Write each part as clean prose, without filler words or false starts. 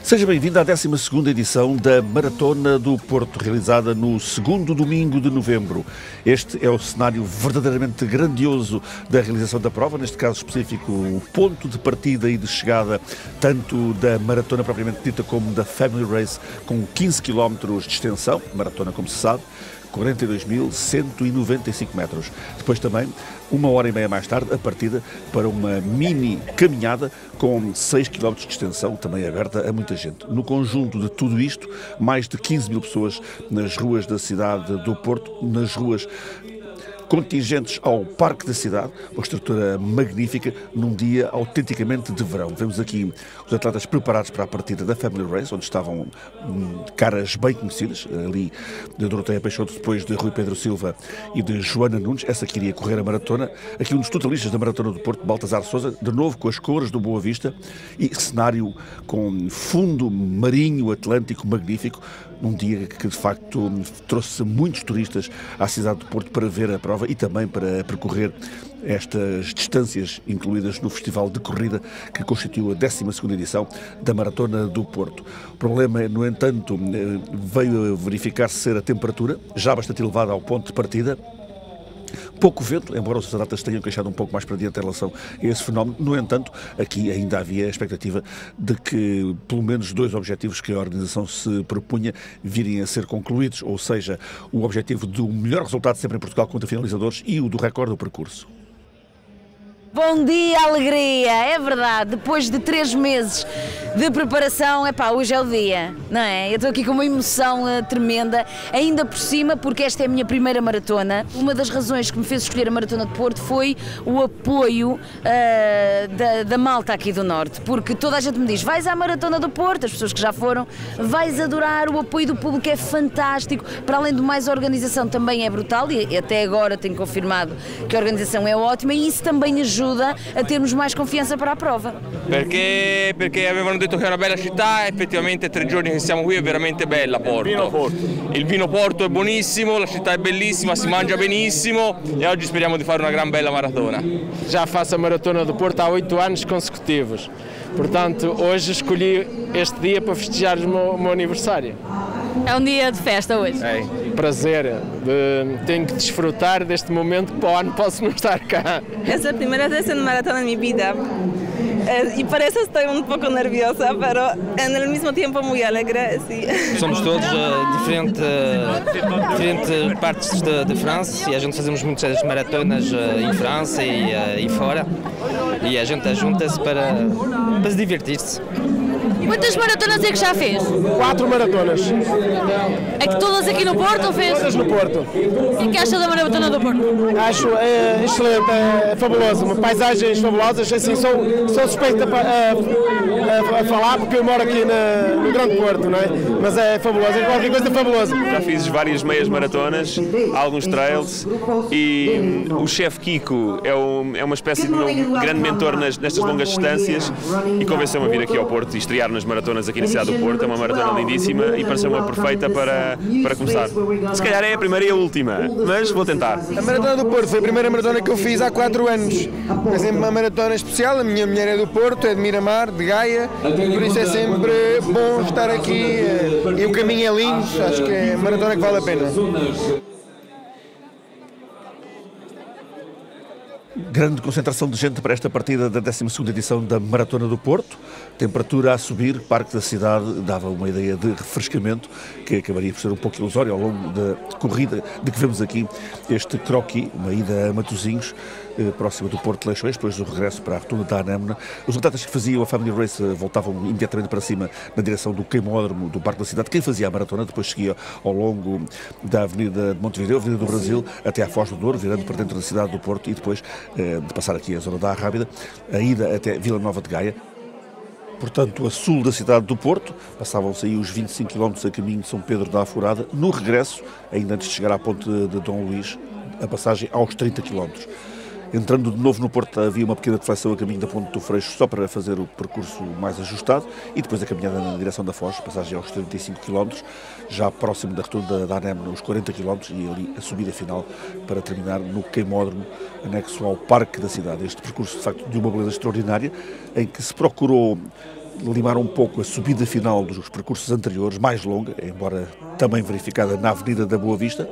Seja bem-vindo à 12ª edição da Maratona do Porto, realizada no segundo domingo de novembro. Este é o cenário verdadeiramente grandioso da realização da prova, neste caso específico o ponto de partida e de chegada tanto da maratona propriamente dita como da Family Race, com 15 km de extensão, maratona como se sabe, 42.195 metros. Depois também, 1h30 mais tarde, a partida para uma mini caminhada com 6 km de extensão, também aberta a muita gente. No conjunto de tudo isto, mais de 15 mil pessoas nas ruas da cidade do Porto, nas ruas contingentes ao Parque da Cidade, uma estrutura magnífica num dia autenticamente de verão. Vemos aqui os atletas preparados para a partida da Family Race, onde estavam caras bem conhecidas, ali de Doroteia Peixoto, depois de Rui Pedro Silva e de Joana Nunes, essa que iria correr a maratona. Aqui um dos totalistas da Maratona do Porto, Baltasar Sousa, de novo com as cores do Boa Vista e cenário com fundo marinho atlântico magnífico, num dia que de facto trouxe muitos turistas à cidade do Porto para ver a prova e também para percorrer estas distâncias incluídas no festival de corrida que constituiu a 12ª edição da Maratona do Porto. O problema, no entanto, veio a verificar-se ser a temperatura, já bastante elevada ao ponto de partida. Pouco vento, embora os atletas tenham queixado um pouco mais para diante em relação a esse fenómeno. No entanto, aqui ainda havia a expectativa de que pelo menos dois objetivos que a organização se propunha virem a ser concluídos, ou seja, o objetivo do melhor resultado sempre em Portugal contra finalizadores e o do recorde do percurso. Bom dia, alegria! É verdade, depois de 3 meses de preparação, hoje é o dia, não é? Eu estou aqui com uma emoção tremenda, ainda por cima, porque esta é a minha primeira maratona. Uma das razões que me fez escolher a Maratona de Porto foi o apoio da malta aqui do Norte, porque toda a gente me diz, vais à Maratona do Porto, as pessoas que já foram, vais adorar, o apoio do público é fantástico, para além do mais a organização também é brutal e até agora tenho confirmado que a organização é ótima e isso também ajuda a termos mais confiança para a prova. Perché avevano detto che è una bella città, effettivamente 3 giorni che siamo qui è veramente bella Porto. Il vino Porto è buonissimo, la città è bellissima, si mangia benissimo e oggi speriamo di fare una gran bella maratona. Já faço a Maratona do Porto há 8 anos consecutivos, portanto hoje escolhi este dia para festejar o meu aniversário. É um dia de festa hoje. É, prazer, tenho que desfrutar deste momento que para o ano posso não estar cá. Es la primera vez en maratón en mi vida y por eso estoy un poco nerviosa, pero en el mismo tiempo muy alegre. Sí. Somos todos diferentes partes de França e a gente fazemos muitas maratonas em França e fora e a gente junta-se para se divertir-se. Quantas maratonas é que já fez? 4 maratonas. É que todas aqui no Porto ou fez? Todas no Porto. E que acha da Maratona do Porto? Acho excelente, é fabuloso, paisagens fabulosas, assim sou suspeito a falar porque eu moro aqui no Grande Porto, não é? Mas é fabuloso, é qualquer coisa fabulosa. Já fiz várias meias maratonas, alguns trails e o chefe Kiko é uma espécie de meu grande mentor nestas longas distâncias e convenceu-me a vir aqui ao Porto e estrear nas maratonas aqui na cidade do Porto. É uma maratona lindíssima e pareceu-me perfeita para começar. Se calhar é a primeira e a última, mas vou tentar. A Maratona do Porto foi a primeira maratona que eu fiz há 4 anos. É sempre uma maratona especial, a minha mulher é do Porto, é de Miramar, de Gaia, por isso é sempre bom estar aqui e o caminho é lindo, acho que é uma maratona que vale a pena. Grande concentração de gente para esta partida da 12ª edição da Maratona do Porto. Temperatura a subir, Parque da Cidade dava uma ideia de refrescamento que acabaria por ser um pouco ilusório ao longo da corrida de que vemos aqui este croquis, uma ida a Matosinhos, próxima do Porto de Leixões, depois do regresso para a rotunda da Anémona. Os atletas que faziam a Family Race voltavam imediatamente para cima na direção do queimódromo do Parque da Cidade. Quem fazia a maratona depois seguia ao longo da Avenida de Montevideo, Avenida do Brasil, até à Foz do Douro, virando para dentro da cidade do Porto e depois de passar aqui a zona da Arrábida, a ida até Vila Nova de Gaia. Portanto, a sul da cidade do Porto, passavam-se aí os 25 km a caminho de São Pedro da Aforada. No regresso, ainda antes de chegar à ponte de Dom Luís, a passagem aos 30 km. Entrando de novo no Porto, havia uma pequena deflexão a caminho da Ponte do Freixo, só para fazer o percurso mais ajustado, e depois a caminhada na direção da Foz, passagem aos 35 km, já próximo da rotunda da Anémona, os 40 km, e ali a subida final para terminar no queimódromo anexo ao Parque da Cidade. Este percurso, de facto, de uma beleza extraordinária, em que se procurou limar um pouco a subida final dos percursos anteriores, mais longa, embora também verificada na Avenida da Boa Vista,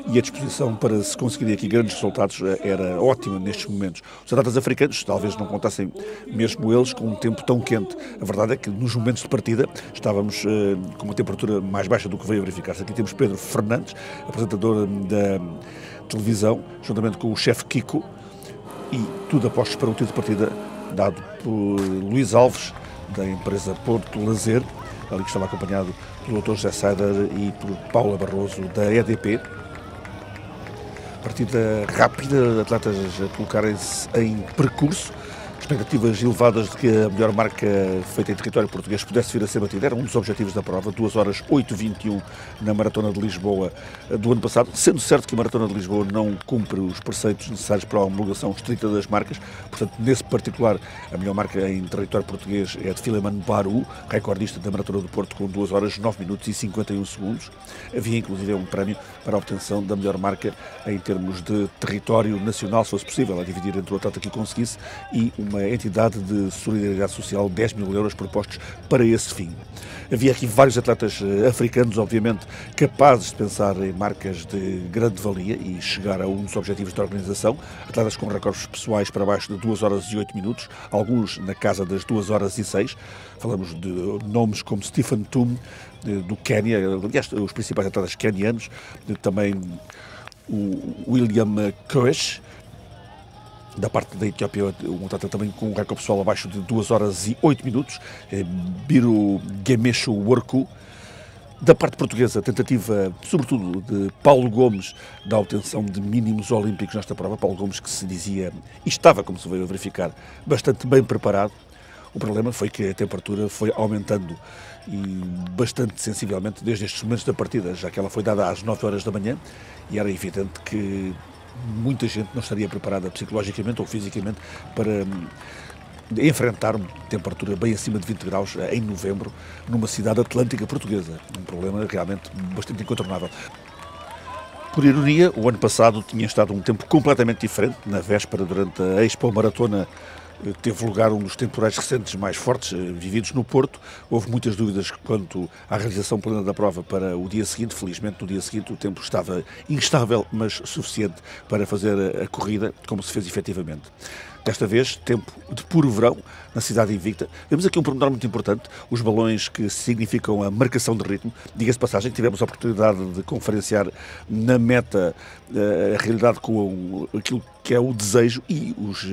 e a disposição para se conseguir aqui grandes resultados era ótima nestes momentos. Os atletas africanos talvez não contassem mesmo eles com um tempo tão quente. A verdade é que nos momentos de partida estávamos com uma temperatura mais baixa do que veio a verificar-se. Aqui temos Pedro Fernandes, apresentador da televisão, juntamente com o chefe Kiko, e tudo apostos para um tiro de partida dado por Luís Alves, da empresa Porto Lazer, ali que estava acompanhado pelo Dr. José Saider e por Paula Barroso, da EDP. Partida rápida, atletas a colocarem-se em percurso, expectativas elevadas de que a melhor marca feita em território português pudesse vir a ser batida. Era um dos objetivos da prova, 2 horas 8h21 na Maratona de Lisboa do ano passado, sendo certo que a Maratona de Lisboa não cumpre os preceitos necessários para a homologação estrita das marcas, portanto, nesse particular, a melhor marca em território português é a de Filemon Barou, recordista da Maratona do Porto, com 2 horas 9 minutos e 51 segundos. Havia, inclusive, um prémio para a obtenção da melhor marca em termos de território nacional, se fosse possível, a dividir entre o atleta que conseguisse, e uma entidade de solidariedade social, 10 mil euros propostos para esse fim. Havia aqui vários atletas africanos, obviamente, capazes de pensar em marcas de grande valia e chegar a um dos objetivos da organização, atletas com recordes pessoais para baixo de 2 horas e 8 minutos, alguns na casa das 2 horas e 6. Falamos de nomes como Stephen Tum, do Quénia, aliás, os principais atletas quenianos, também o William Koech, da parte da Etiópia, um atleta também com um recorde pessoal abaixo de 2 horas e 8 minutos, Biro Gemesho Worku. Da parte portuguesa, tentativa, sobretudo, de Paulo Gomes, da obtenção de mínimos olímpicos nesta prova. Paulo Gomes, que se dizia, e estava, como se veio a verificar, bastante bem preparado. O problema foi que a temperatura foi aumentando e bastante sensivelmente desde estes momentos da partida, já que ela foi dada às 9 horas da manhã, e era evidente que muita gente não estaria preparada psicologicamente ou fisicamente para enfrentar uma temperatura bem acima de 20 graus em novembro numa cidade atlântica portuguesa. Um problema realmente bastante incontornável. Por ironia, o ano passado tinha estado um tempo completamente diferente. Na véspera, durante a Expo Maratona, teve lugar um dos temporais recentes mais fortes vividos no Porto. Houve muitas dúvidas quanto à realização plena da prova para o dia seguinte. Felizmente, no dia seguinte, o tempo estava instável, mas suficiente para fazer a corrida, como se fez efetivamente. Desta vez, tempo de puro verão, na cidade invicta. Vemos aqui um pormenor muito importante, os balões que significam a marcação de ritmo. Diga-se de passagem, tivemos a oportunidade de conferenciar na meta a realidade com aquilo que é o desejo, e os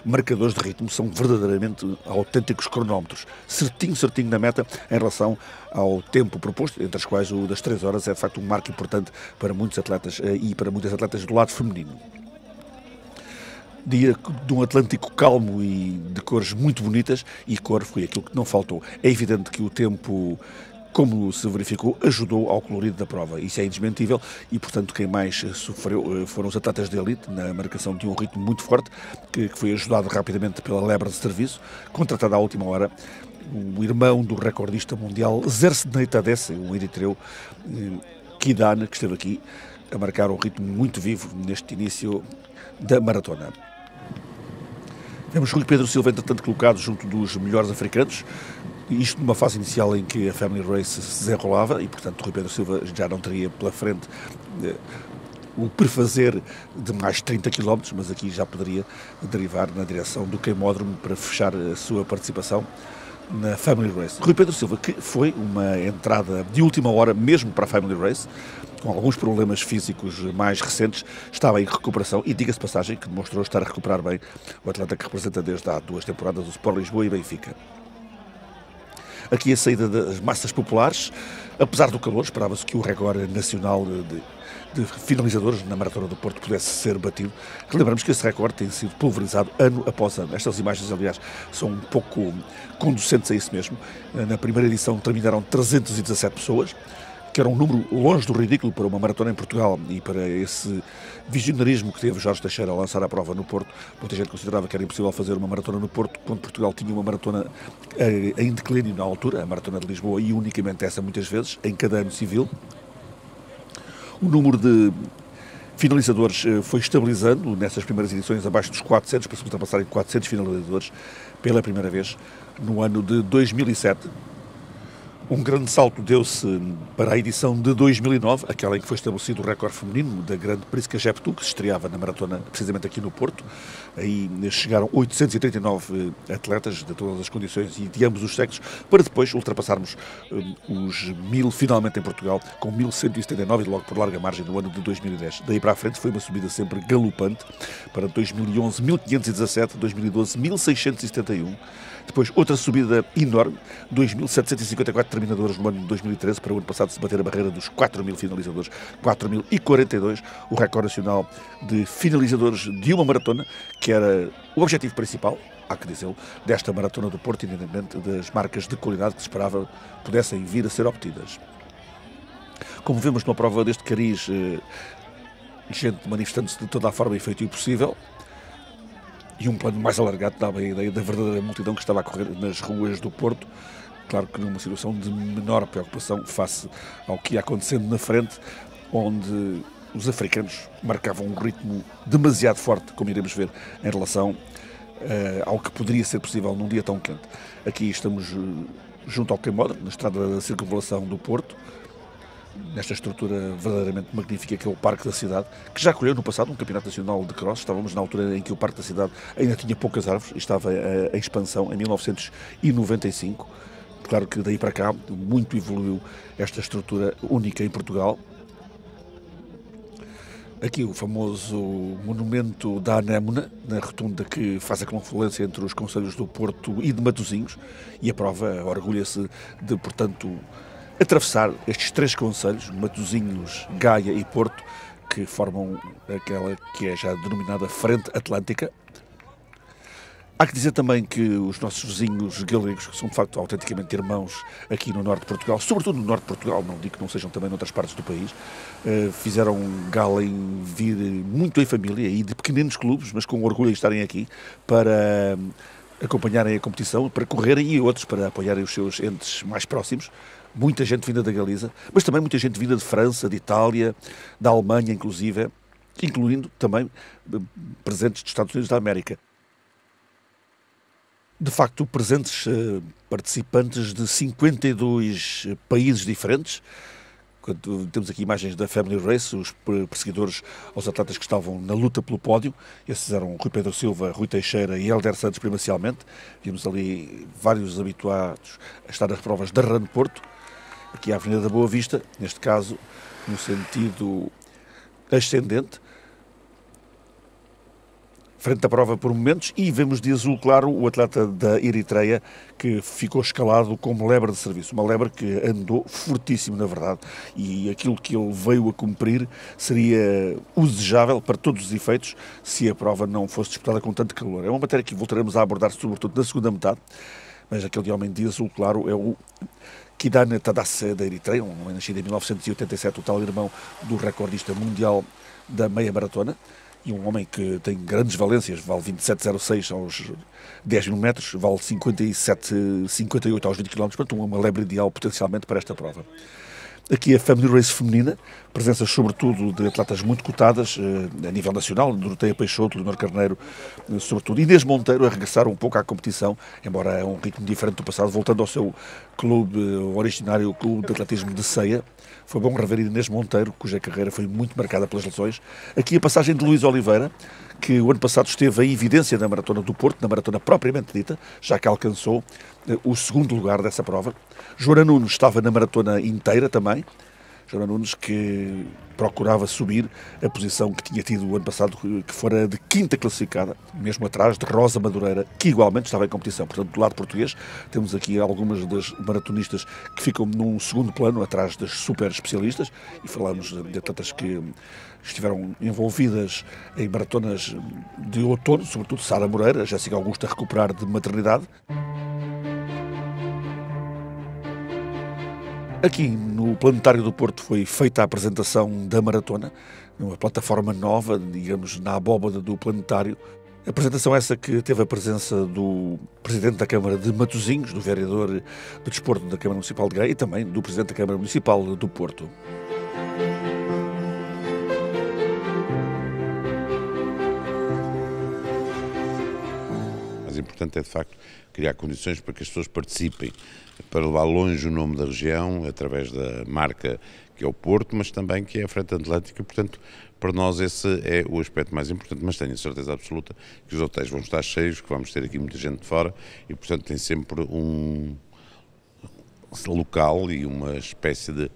marcadores de ritmo são verdadeiramente autênticos cronómetros. Certinho na meta em relação ao tempo proposto, entre as quais o das 3 horas é de facto um marco importante para muitos atletas e para muitas atletas do lado feminino. Dia de um Atlântico calmo e de cores muito bonitas, e cor foi aquilo que não faltou. É evidente que o tempo, como se verificou, ajudou ao colorido da prova. Isso é indesmentível e, portanto, quem mais sofreu foram os atletas de elite, na marcação de um ritmo muito forte, que foi ajudado rapidamente pela lebre de serviço, contratada à última hora, o irmão do recordista mundial Zersenei Tadesse, um eritreu, Kidane, que esteve aqui a marcar um ritmo muito vivo neste início da maratona. Vemos Rui Pedro Silva, entretanto, colocado junto dos melhores africanos, isto numa fase inicial em que a Family Race se desenrolava e, portanto, Rui Pedro Silva já não teria pela frente o perfazer de mais 30 km, mas aqui já poderia derivar na direção do queimódromo para fechar a sua participação na Family Race. Rui Pedro Silva, que foi uma entrada de última hora mesmo para a Family Race, com alguns problemas físicos mais recentes, estava em recuperação e, diga-se passagem, que demonstrou estar a recuperar bem o atleta que representa desde há 2 temporadas o Sport Lisboa e Benfica. Aqui a saída das massas populares, apesar do calor, esperava-se que o recorde nacional de finalizadores na Maratona do Porto pudesse ser batido. Lembramos que esse recorde tem sido pulverizado ano após ano. Estas imagens, aliás, são um pouco conducentes a isso mesmo. Na primeira edição terminaram 317 pessoas, que era um número longe do ridículo para uma maratona em Portugal e para esse visionarismo que teve Jorge Teixeira a lançar a prova no Porto. Muita gente considerava que era impossível fazer uma maratona no Porto, quando Portugal tinha uma maratona em declínio na altura, a Maratona de Lisboa, e unicamente essa muitas vezes, em cada ano civil. O número de finalizadores foi estabilizando nessas primeiras edições abaixo dos 400, para se ultrapassar em 400 finalizadores pela primeira vez no ano de 2007. Um grande salto deu-se para a edição de 2009, aquela em que foi estabelecido o recorde feminino da Grande Prisca Jeptu, que se estreava na maratona precisamente aqui no Porto. Aí chegaram 839 atletas de todas as condições e de ambos os sexos, para depois ultrapassarmos os 1000 finalmente em Portugal, com 1179 e logo por larga margem no ano de 2010. Daí para a frente foi uma subida sempre galopante, para 2011 1517, 2012 1671, depois outra subida enorme, 2.754 terminadores no ano de 2013, para o ano passado se bater a barreira dos 4.000 finalizadores, 4.042, o recorde nacional de finalizadores de uma maratona, que era o objetivo principal, há que dizê-lo, desta maratona do Porto, independentemente das marcas de qualidade que se esperava pudessem vir a ser obtidas. Como vemos numa prova deste cariz, gente manifestando-se de toda a forma e feitio possível, e um plano mais alargado dava a ideia da verdadeira multidão que estava a correr nas ruas do Porto, claro que numa situação de menor preocupação face ao que ia acontecendo na frente, onde os africanos marcavam um ritmo demasiado forte, como iremos ver, em relação ao que poderia ser possível num dia tão quente. Aqui estamos junto ao Queimódromo, na estrada da circunvalação do Porto, nesta estrutura verdadeiramente magnífica que é o Parque da Cidade, que já acolheu no passado um campeonato nacional de cross. Estávamos na altura em que o Parque da Cidade ainda tinha poucas árvores e estava em expansão em 1995. Claro que daí para cá muito evoluiu esta estrutura única em Portugal. Aqui o famoso monumento da Anémona, na rotunda que faz a confluência entre os concelhos do Porto e de Matosinhos, e a prova orgulha-se de, portanto, atravessar estes três concelhos, Matosinhos, Gaia e Porto, que formam aquela que é já denominada Frente Atlântica. Há que dizer também que os nossos vizinhos galegos, que são de facto autenticamente irmãos aqui no norte de Portugal, sobretudo no norte de Portugal, não digo que não sejam também noutras partes do país, fizeram gala em vir muito em família e de pequeninos clubes, mas com orgulho em estarem aqui para acompanharem a competição, para correrem, e outros para apoiarem os seus entes mais próximos. Muita gente vinda da Galiza, mas também muita gente vinda de França, de Itália, da Alemanha inclusive, incluindo também presentes dos Estados Unidos da América. De facto, presentes participantes de 52 países diferentes. Quando temos aqui imagens da Family Race, os perseguidores aos atletas que estavam na luta pelo pódio. Esses eram Rui Pedro Silva, Rui Teixeira e Hélder Santos primacialmente. Vimos ali vários habituados a estar nas provas da Run Porto. Aqui a Avenida da Boa Vista, neste caso no sentido ascendente, frente à prova por momentos, e vemos de azul claro o atleta da Eritreia que ficou escalado como lebre de serviço, uma lebre que andou fortíssimo na verdade, e aquilo que ele veio a cumprir seria o desejável para todos os efeitos se a prova não fosse disputada com tanto calor. É uma matéria que voltaremos a abordar sobretudo na segunda metade, mas aquele homem de azul claro é o Kidane Tadasse da Eritreia, um homem nascido em 1987, o tal irmão do recordista mundial da meia maratona, e um homem que tem grandes valências, vale 27,06 aos 10 mil metros, vale 57,58 aos 20 km, portanto uma lebre ideal potencialmente para esta prova. Aqui a Family Race feminina, presenças sobretudo de atletas muito cotadas a nível nacional, Doroteia Peixoto, Leonor Carneiro, sobretudo, e Inês Monteiro a regressar um pouco à competição, embora é um ritmo diferente do passado, voltando ao seu clube originário, o Clube de Atletismo de Ceia. Foi bom rever Inês Monteiro, cuja carreira foi muito marcada pelas lesões. Aqui a passagem de Luís Oliveira, que o ano passado esteve em evidência na Maratona do Porto, na maratona propriamente dita, já que alcançou o segundo lugar dessa prova. Joana Nunes estava na maratona inteira também. Joana Nunes que procurava subir a posição que tinha tido o ano passado, que fora de quinta classificada, mesmo atrás de Rosa Madureira, que igualmente estava em competição. Portanto, do lado português, temos aqui algumas das maratonistas que ficam num segundo plano, atrás das super especialistas, e falamos de atletas que estiveram envolvidas em maratonas de outono, sobretudo Sara Moreira, Jéssica Augusta a recuperar de maternidade. Aqui no Planetário do Porto foi feita a apresentação da maratona, numa plataforma nova, digamos, na abóbada do Planetário. A apresentação essa que teve a presença do Presidente da Câmara de Matosinhos, do Vereador de Desporto da Câmara Municipal de Gaia e também do Presidente da Câmara Municipal do Porto. importante é, de facto, criar condições para que as pessoas participem, para levar longe o nome da região, através da marca que é o Porto, mas também que é a Frente Atlântica. Portanto, para nós esse é o aspecto mais importante, mas tenho a certeza absoluta que os hotéis vão estar cheios, que vamos ter aqui muita gente de fora e, portanto, tem sempre um local e uma espécie de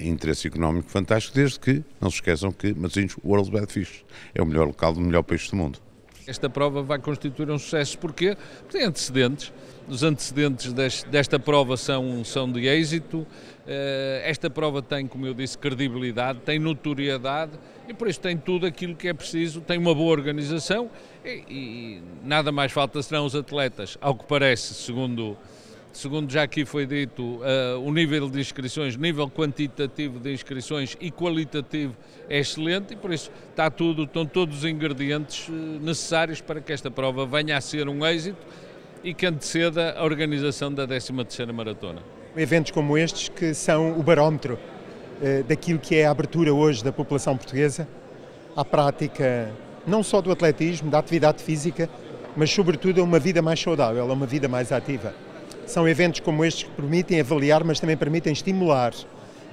interesse económico fantástico, desde que não se esqueçam que Matosinhos World's Best Fish é o melhor local do melhor peixe do mundo. Esta prova vai constituir um sucesso, porque tem antecedentes. Os antecedentes desta prova são de êxito. Esta prova tem, como eu disse, credibilidade, tem notoriedade e por isso tem tudo aquilo que é preciso, tem uma boa organização e nada mais falta serão os atletas. Ao que parece, segundo já aqui foi dito, o nível de inscrições, nível quantitativo de inscrições e qualitativo é excelente e por isso estão todos os ingredientes necessários para que esta prova venha a ser um êxito e que anteceda a organização da 13ª Maratona. Eventos como estes que são o barómetro daquilo que é a abertura hoje da população portuguesa à prática não só do atletismo, da atividade física, mas sobretudo a uma vida mais saudável, a uma vida mais ativa. São eventos como estes que permitem avaliar, mas também permitem estimular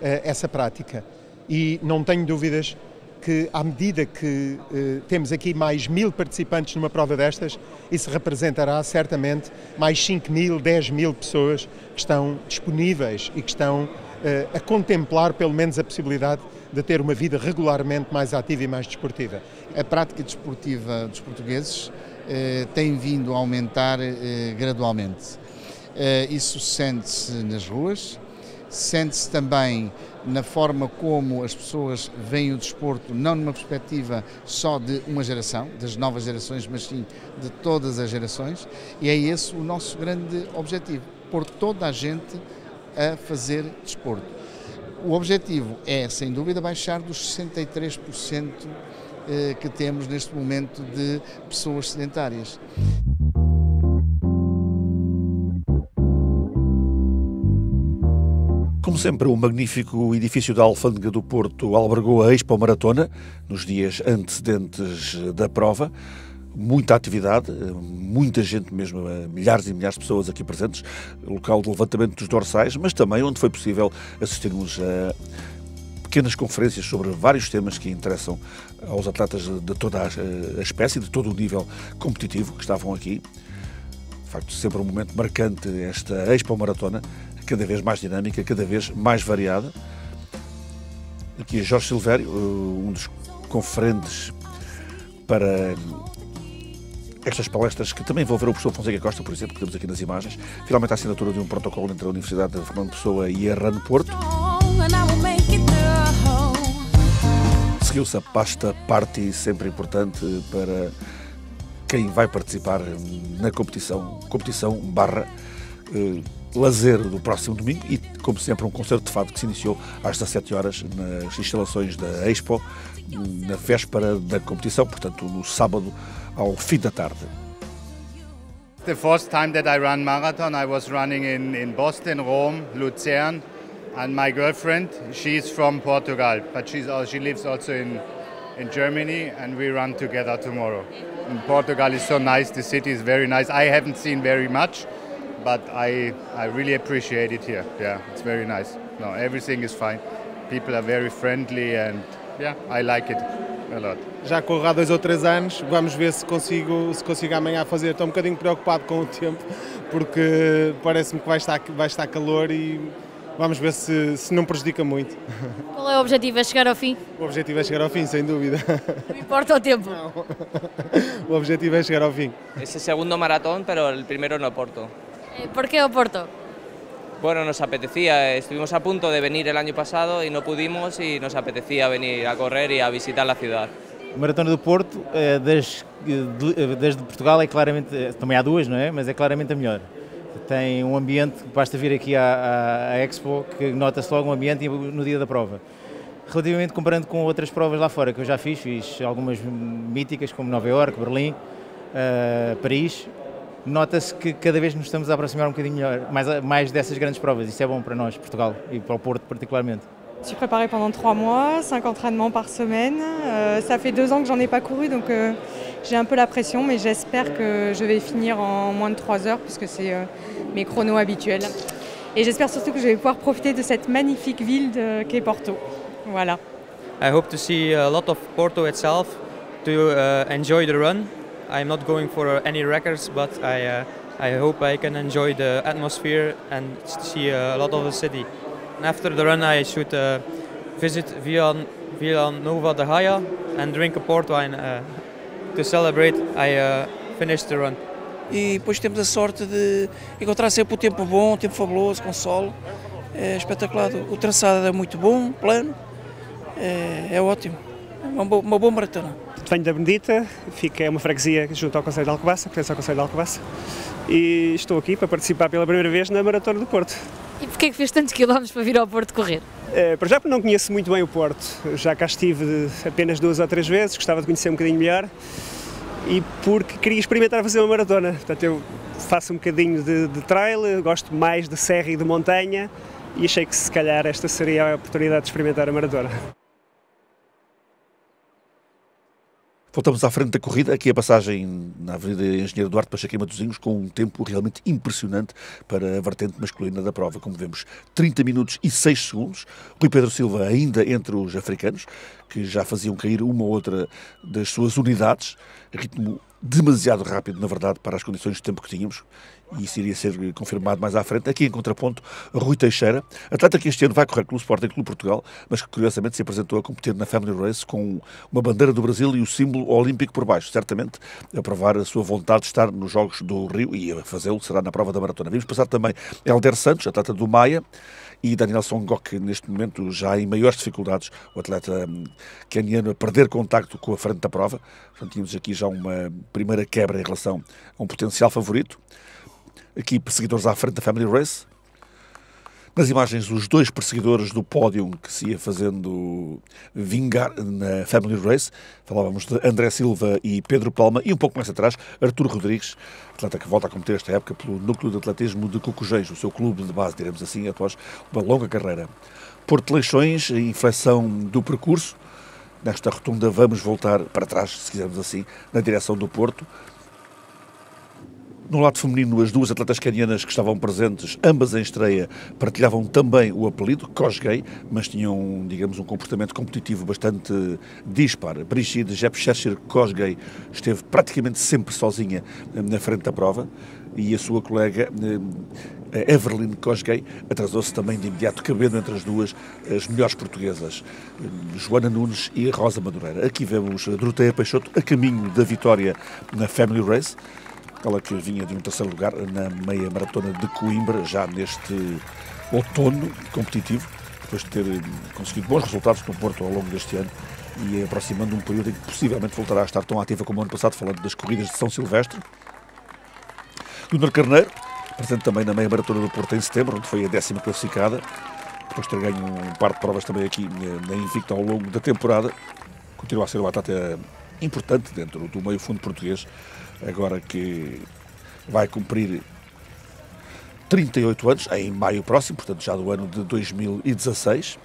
essa prática. E não tenho dúvidas que, à medida que temos aqui mais 1000 participantes numa prova destas, isso representará certamente mais 5.000, 10.000 pessoas que estão disponíveis e que estão a contemplar pelo menos a possibilidade de ter uma vida regularmente mais ativa e mais desportiva. A prática desportiva dos portugueses tem vindo a aumentar gradualmente. Isso sente-se nas ruas, sente-se também na forma como as pessoas veem o desporto, não numa perspectiva só de uma geração, das novas gerações, mas sim de todas as gerações, e é esse o nosso grande objetivo, pôr toda a gente a fazer desporto. O objetivo é, sem dúvida, baixar dos 63% que temos neste momento de pessoas sedentárias. Como sempre, o magnífico edifício da Alfândega do Porto albergou a Expo Maratona nos dias antecedentes da prova. Muita atividade, muita gente mesmo, milhares e milhares de pessoas aqui presentes, local de levantamento dos dorsais, mas também onde foi possível assistirmos a pequenas conferências sobre vários temas que interessam aos atletas de toda a espécie, de todo o nível competitivo que estavam aqui. De facto, sempre um momento marcante esta Expo Maratona, cada vez mais dinâmica, cada vez mais variada. Aqui é Jorge Silvério, um dos conferentes para estas palestras, que também envolveram o professor Fonseca Costa, por exemplo, que temos aqui nas imagens. Finalmente a assinatura de um protocolo entre a Universidade de Fernando Pessoa e a RAN Porto. Seguiu-se a pasta party, sempre importante para quem vai participar na competição lazer do próximo domingo e, como sempre, um concerto de fado que se iniciou às 17 horas nas instalações da Expo, na véspera da competição, portanto, no sábado ao fim da tarde. The first time that I ran marathon, I was running in Boston, Rome, Lucerne, and my girlfriend, she's from Portugal, but she lives also in Germany, and we run together tomorrow. And Portugal is so nice, the city is very nice. I haven't seen very much, but I really appreciate it here. Yeah, it's very nice. No, everything is fine. People are very friendly and yeah, I like it a lot. Já corro há 2 ou 3 anos, vamos ver se consigo amanhã fazer. Estou um bocadinho preocupado com o tempo, porque parece-me que vai estar calor e vamos ver se não prejudica muito. Qual é o objetivo? É chegar ao fim? O objetivo é chegar ao fim, sem dúvida. Não importa o tempo? Não. O objetivo é chegar ao fim. Es el segundo maratón, pero el primero no Porto. ¿Por qué Oporto? Bueno, nos apetecía, estuvimos a punto de venir el año pasado y no pudimos y nos apetecía venir a correr y a visitar la ciudad. A Maratona do Porto, desde Portugal, é claramente, também há 2, não é? Mas é claramente a melhor. Tem um ambiente, basta vir aqui à Expo, que nota-se logo um ambiente no dia da prova. Relativamente comparando com outras provas lá fora que eu já fiz algumas míticas como Nova Iorque, Berlim, Paris, nota-se que cada vez nos estamos a aproximar um bocadinho melhor, mais dessas grandes provas. Isso é bom para nós, Portugal, e para o Porto particularmente. Je suis préparée pendant 3 mois, 5 entraînements par semaine. Ça fait 2 ans que j'en ai pas couru, donc J'ai un peu la pression, mais j'espère que je vais finir en moins de 3 heures, puisque c'est mes chronos habituels. Et j'espère surtout que je vais pouvoir profiter de cette magnifique ville qu'est Porto. Voilà. I hope to see a lot of Porto itself, to enjoy the run. I'm not going for any records, but I hope I can enjoy the atmosphere and see a lot of the city. And after the run I should visit Vila Nova de Gaia and drink a port wine to celebrate I finished the run. E depois temos a sorte de encontrar sempre o tempo bom, o tempo fabuloso, com sol. É espetacular, o traçado é muito bom, plano, é ótimo, é uma boa maratona. Venho da Benedita, é uma freguesia junto ao Concelho de Alcobaça, pertence ao Concelho de Alcobaça, e estou aqui para participar pela primeira vez na Maratona do Porto. E porquê que fez tantos quilómetros para vir ao Porto correr? Para já porque não conheço muito bem o Porto, já cá estive apenas 2 ou 3 vezes, gostava de conhecer um bocadinho melhor, e porque queria experimentar fazer uma maratona. Portanto, eu faço um bocadinho de trail, gosto mais de serra e de montanha, e achei que se calhar esta seria a oportunidade de experimentar a maratona. Voltamos à frente da corrida, aqui a passagem na Avenida Engenheiro Duarte Pacheco em Matosinhos, com um tempo realmente impressionante para a vertente masculina da prova. Como vemos, 30 minutos e 6 segundos. Rui Pedro Silva ainda entre os africanos, que já faziam cair uma ou outra das suas unidades. Ritmo demasiado rápido, na verdade, para as condições de tempo que tínhamos. E isso iria ser confirmado mais à frente. Aqui em contraponto, Rui Teixeira, atleta que este ano vai correr pelo Sporting Clube Portugal, mas que curiosamente se apresentou a competir na Family Race com uma bandeira do Brasil e o símbolo olímpico por baixo, certamente a provar a sua vontade de estar nos Jogos do Rio, e a fazê-lo será na prova da maratona. Vimos passar também Helder Santos, atleta do Maia, e Daniel Songok, neste momento já em maiores dificuldades, o atleta queniano a perder contacto com a frente da prova. Portanto, tínhamos aqui já uma primeira quebra em relação a um potencial favorito. Aqui perseguidores à frente da Family Race. Nas imagens, os 2 perseguidores do pódio que se ia fazendo vingar na Family Race. Falávamos de André Silva e Pedro Palma, e um pouco mais atrás, Artur Rodrigues, atleta que volta a competir esta época pelo Núcleo de Atletismo de Cocujéis, o seu clube de base, diremos assim, após uma longa carreira. Porto Leixões, a inflexão do percurso. Nesta rotunda vamos voltar para trás, se quisermos assim, na direção do Porto. No lado feminino, as 2 atletas quenianas que estavam presentes, ambas em estreia, partilhavam também o apelido, Kosgei, mas tinham, digamos, um comportamento competitivo bastante dispar. Brigitte Jepchirchir Kosgei esteve praticamente sempre sozinha na frente da prova, e a sua colega Everline Kosgei atrasou-se também de imediato, cabendo entre as 2 as melhores portuguesas, Joana Nunes e Rosa Madureira. Aqui vemos Doroteia Peixoto a caminho da vitória na Family Race, ela que vinha de um 3º lugar na meia maratona de Coimbra, já neste outono competitivo, depois de ter conseguido bons resultados no Porto ao longo deste ano, e aproximando um período em que possivelmente voltará a estar tão ativa como o ano passado, falando das corridas de São Silvestre. Leonor Carneiro, presente também na meia maratona do Porto em setembro, onde foi a 10ª classificada, depois de ter ganho um par de provas também aqui na Invicta ao longo da temporada. Continua a ser uma atleta importante dentro do meio fundo português, agora que vai cumprir 38 anos, em maio próximo, portanto já do ano de 2016.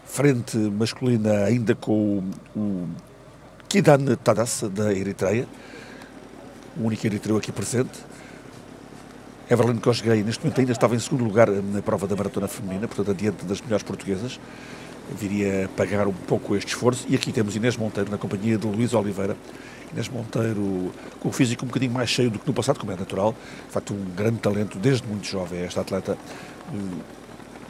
Frente masculina ainda com o Kidan Tadas, da Eritreia, o único eritreu aqui presente. Everline Kosgei, neste momento, ainda estava em 2º lugar na prova da maratona feminina, portanto adiante das melhores portuguesas. Viria a pagar um pouco este esforço. E aqui temos Inês Monteiro na companhia de Luís Oliveira. Inês Monteiro com o físico um bocadinho mais cheio do que no passado, como é natural. De facto, um grande talento desde muito jovem, esta atleta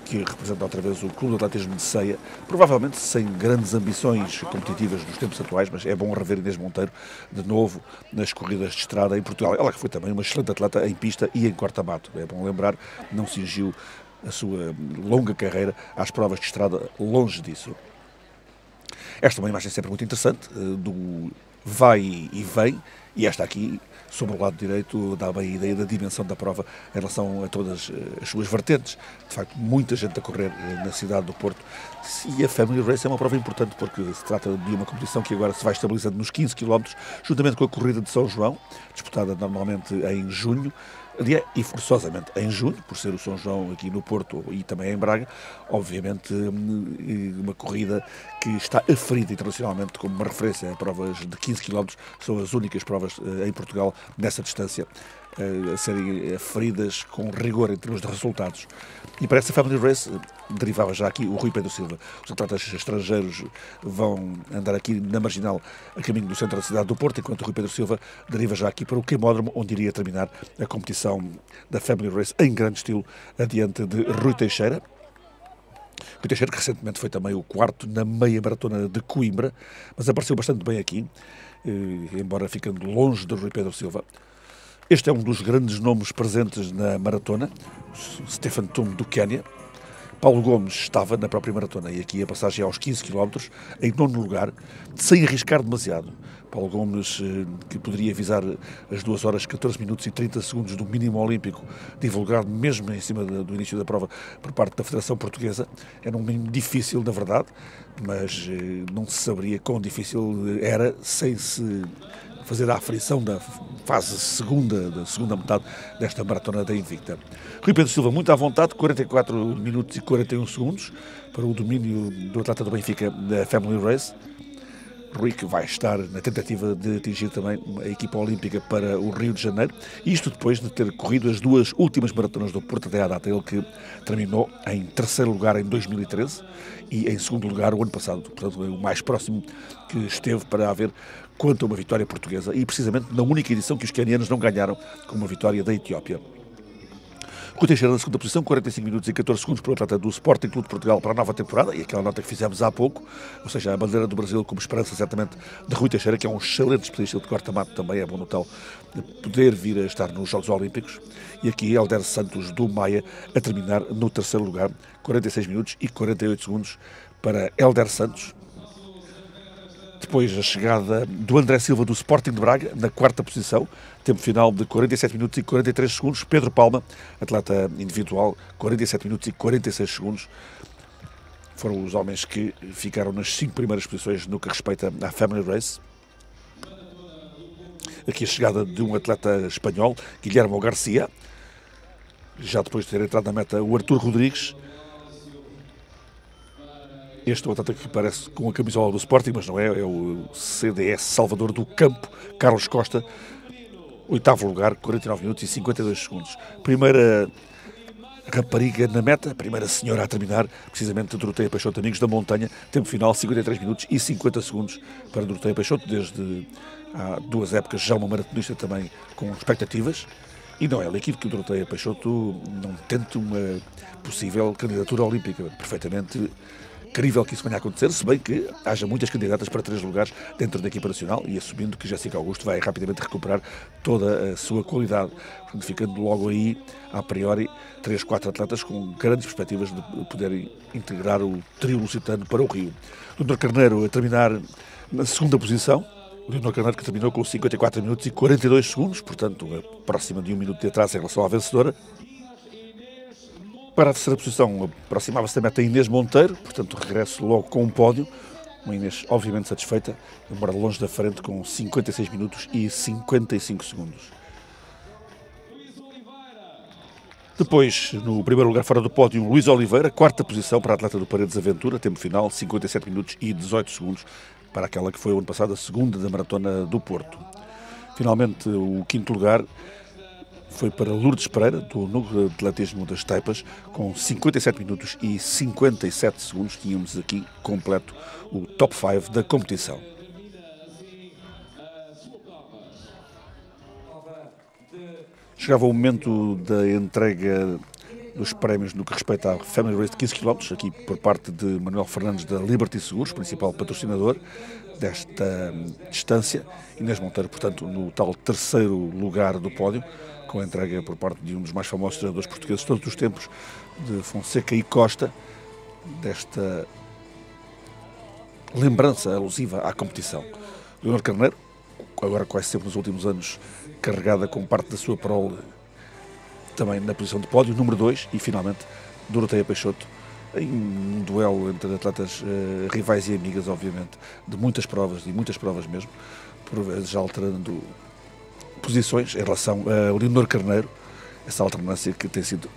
que representa outra vez o Clube de Atletismo de Ceia, provavelmente sem grandes ambições competitivas nos tempos atuais, mas é bom rever Inês Monteiro de novo nas corridas de estrada em Portugal. Ela que foi também uma excelente atleta em pista e em corta-mato. É bom lembrar, não cingiu a sua longa carreira às provas de estrada, longe disso. Esta é uma imagem sempre muito interessante, do vai e vem, E esta aqui, sobre o lado direito, dá bem a ideia da dimensão da prova em relação a todas as suas vertentes. De facto, muita gente a correr na cidade do Porto. E a Family Race é uma prova importante porque se trata de uma competição que agora se vai estabilizando nos 15 km, juntamente com a corrida de São João, disputada normalmente em junho, e forçosamente em junho, por ser o São João aqui no Porto e também em Braga, obviamente uma corrida que está aferida internacionalmente como uma referência a provas de 15 km, são as únicas provas em Portugal nessa distância a serem aferidas com rigor em termos de resultados. E para essa Family Race derivava já aqui o Rui Pedro Silva. Os atletas estrangeiros vão andar aqui na Marginal a caminho do centro da cidade do Porto, enquanto o Rui Pedro Silva deriva já aqui para o queimódromo, onde iria terminar a competição da Family Race em grande estilo, adiante de Rui Teixeira. Rui Teixeira, que recentemente foi também o quarto na meia maratona de Coimbra, mas apareceu bastante bem aqui, embora ficando longe de Rui Pedro Silva. Este é um dos grandes nomes presentes na maratona, Stephen Tum, do Quénia. Paulo Gomes estava na própria maratona e aqui a passagem aos 15 km, em 9º lugar, sem arriscar demasiado. Paulo Gomes, que poderia visar as 2 horas 14 minutos e 30 segundos do mínimo olímpico, divulgado mesmo em cima do início da prova por parte da Federação Portuguesa. Era um mínimo difícil, na verdade, mas não se saberia quão difícil era sem se fazer a aferição da fase da segunda metade desta maratona da Invicta. Rui Pedro Silva, muito à vontade, 44 minutos e 41 segundos para o domínio do atleta do Benfica da Family Race. Rui, que vai estar na tentativa de atingir também a equipa olímpica para o Rio de Janeiro, isto depois de ter corrido as 2 últimas maratonas do Porto até à data, ele que terminou em 3º lugar em 2013 e em 2º lugar o ano passado, portanto é o mais próximo que esteve para haver quanto a uma vitória portuguesa, e precisamente na única edição que os quenianos não ganharam, com uma vitória da Etiópia. Rui Teixeira na segunda posição, 45 minutos e 14 segundos para o atleta do Sporting Clube de Portugal para a nova temporada, e aquela nota que fizemos há pouco, ou seja, a bandeira do Brasil como esperança certamente de Rui Teixeira, que é um excelente especialista de corta-mato, também é bom notá-lo, de poder vir a estar nos Jogos Olímpicos. E aqui Helder Santos do Maia a terminar no 3º lugar, 46 minutos e 48 segundos para Helder Santos. Depois a chegada do André Silva do Sporting de Braga, na 4ª posição, tempo final de 47 minutos e 43 segundos. Pedro Palma, atleta individual, 47 minutos e 46 segundos. Foram os homens que ficaram nas 5 primeiras posições no que respeita à Family Race. Aqui a chegada de um atleta espanhol, Guilherme Garcia. Já depois de ter entrado na meta o Artur Rodrigues. Este é o atleta que parece com a camisola do Sporting, mas não é, é o CDS Salvador do Campo, Carlos Costa, 8º lugar, 49 minutos e 52 segundos. Primeira rapariga na meta, a primeira senhora a terminar, precisamente Doroteia Peixoto, Amigos da Montanha, tempo final 53 minutos e 50 segundos para Doroteia Peixoto, desde há 2 épocas já uma maratonista também com expectativas. E não é líquido que o Doroteia Peixoto não tente uma possível candidatura olímpica, perfeitamente crível que isso venha a acontecer, se bem que haja muitas candidatas para 3 lugares dentro da equipa nacional e assumindo que Jéssica Augusto vai rapidamente recuperar toda a sua qualidade, ficando logo aí, a priori, 3, 4 atletas com grandes perspectivas de poderem integrar o trio lusitano para o Rio. Leonor Carneiro a terminar na 2ª posição, o Leonor Carneiro que terminou com 54 minutos e 42 segundos, portanto, próxima de 1 minuto de atraso em relação à vencedora. Para a 3ª posição, aproximava-se da meta Inês Monteiro, portanto, regresso logo com um pódio. Uma Inês obviamente satisfeita, embora longe da frente, com 56 minutos e 55 segundos. Depois, no primeiro lugar fora do pódio, Luís Oliveira, 4ª posição para a atleta do Paredes Aventura, tempo final, 57 minutos e 18 segundos, para aquela que foi o ano passado a 2ª da Maratona do Porto. Finalmente, o 5º lugar foi para Lourdes Pereira, do Núcleo de Atletismo das Taipas, com 57 minutos e 57 segundos. Tínhamos aqui completo o top 5 da competição. Chegava o momento da entrega dos prémios no que respeita à Family Race de 15 km, aqui por parte de Manuel Fernandes da Liberty Seguros, principal patrocinador desta distância. Inês Monteiro, portanto, no tal 3º lugar do pódio, com a entrega por parte de um dos mais famosos treinadores portugueses de todos os tempos, de Fonseca e Costa, desta lembrança alusiva à competição. Leonor Carneiro, agora quase sempre nos últimos anos, carregada com parte da sua prole também na posição de pódio, número 2, e finalmente Doroteia Peixoto, em um duelo entre atletas rivais e amigas, obviamente, de muitas provas, e muitas provas mesmo, por vezes já alternando posições em relação a Leonor Carneiro, essa alternância que tem sido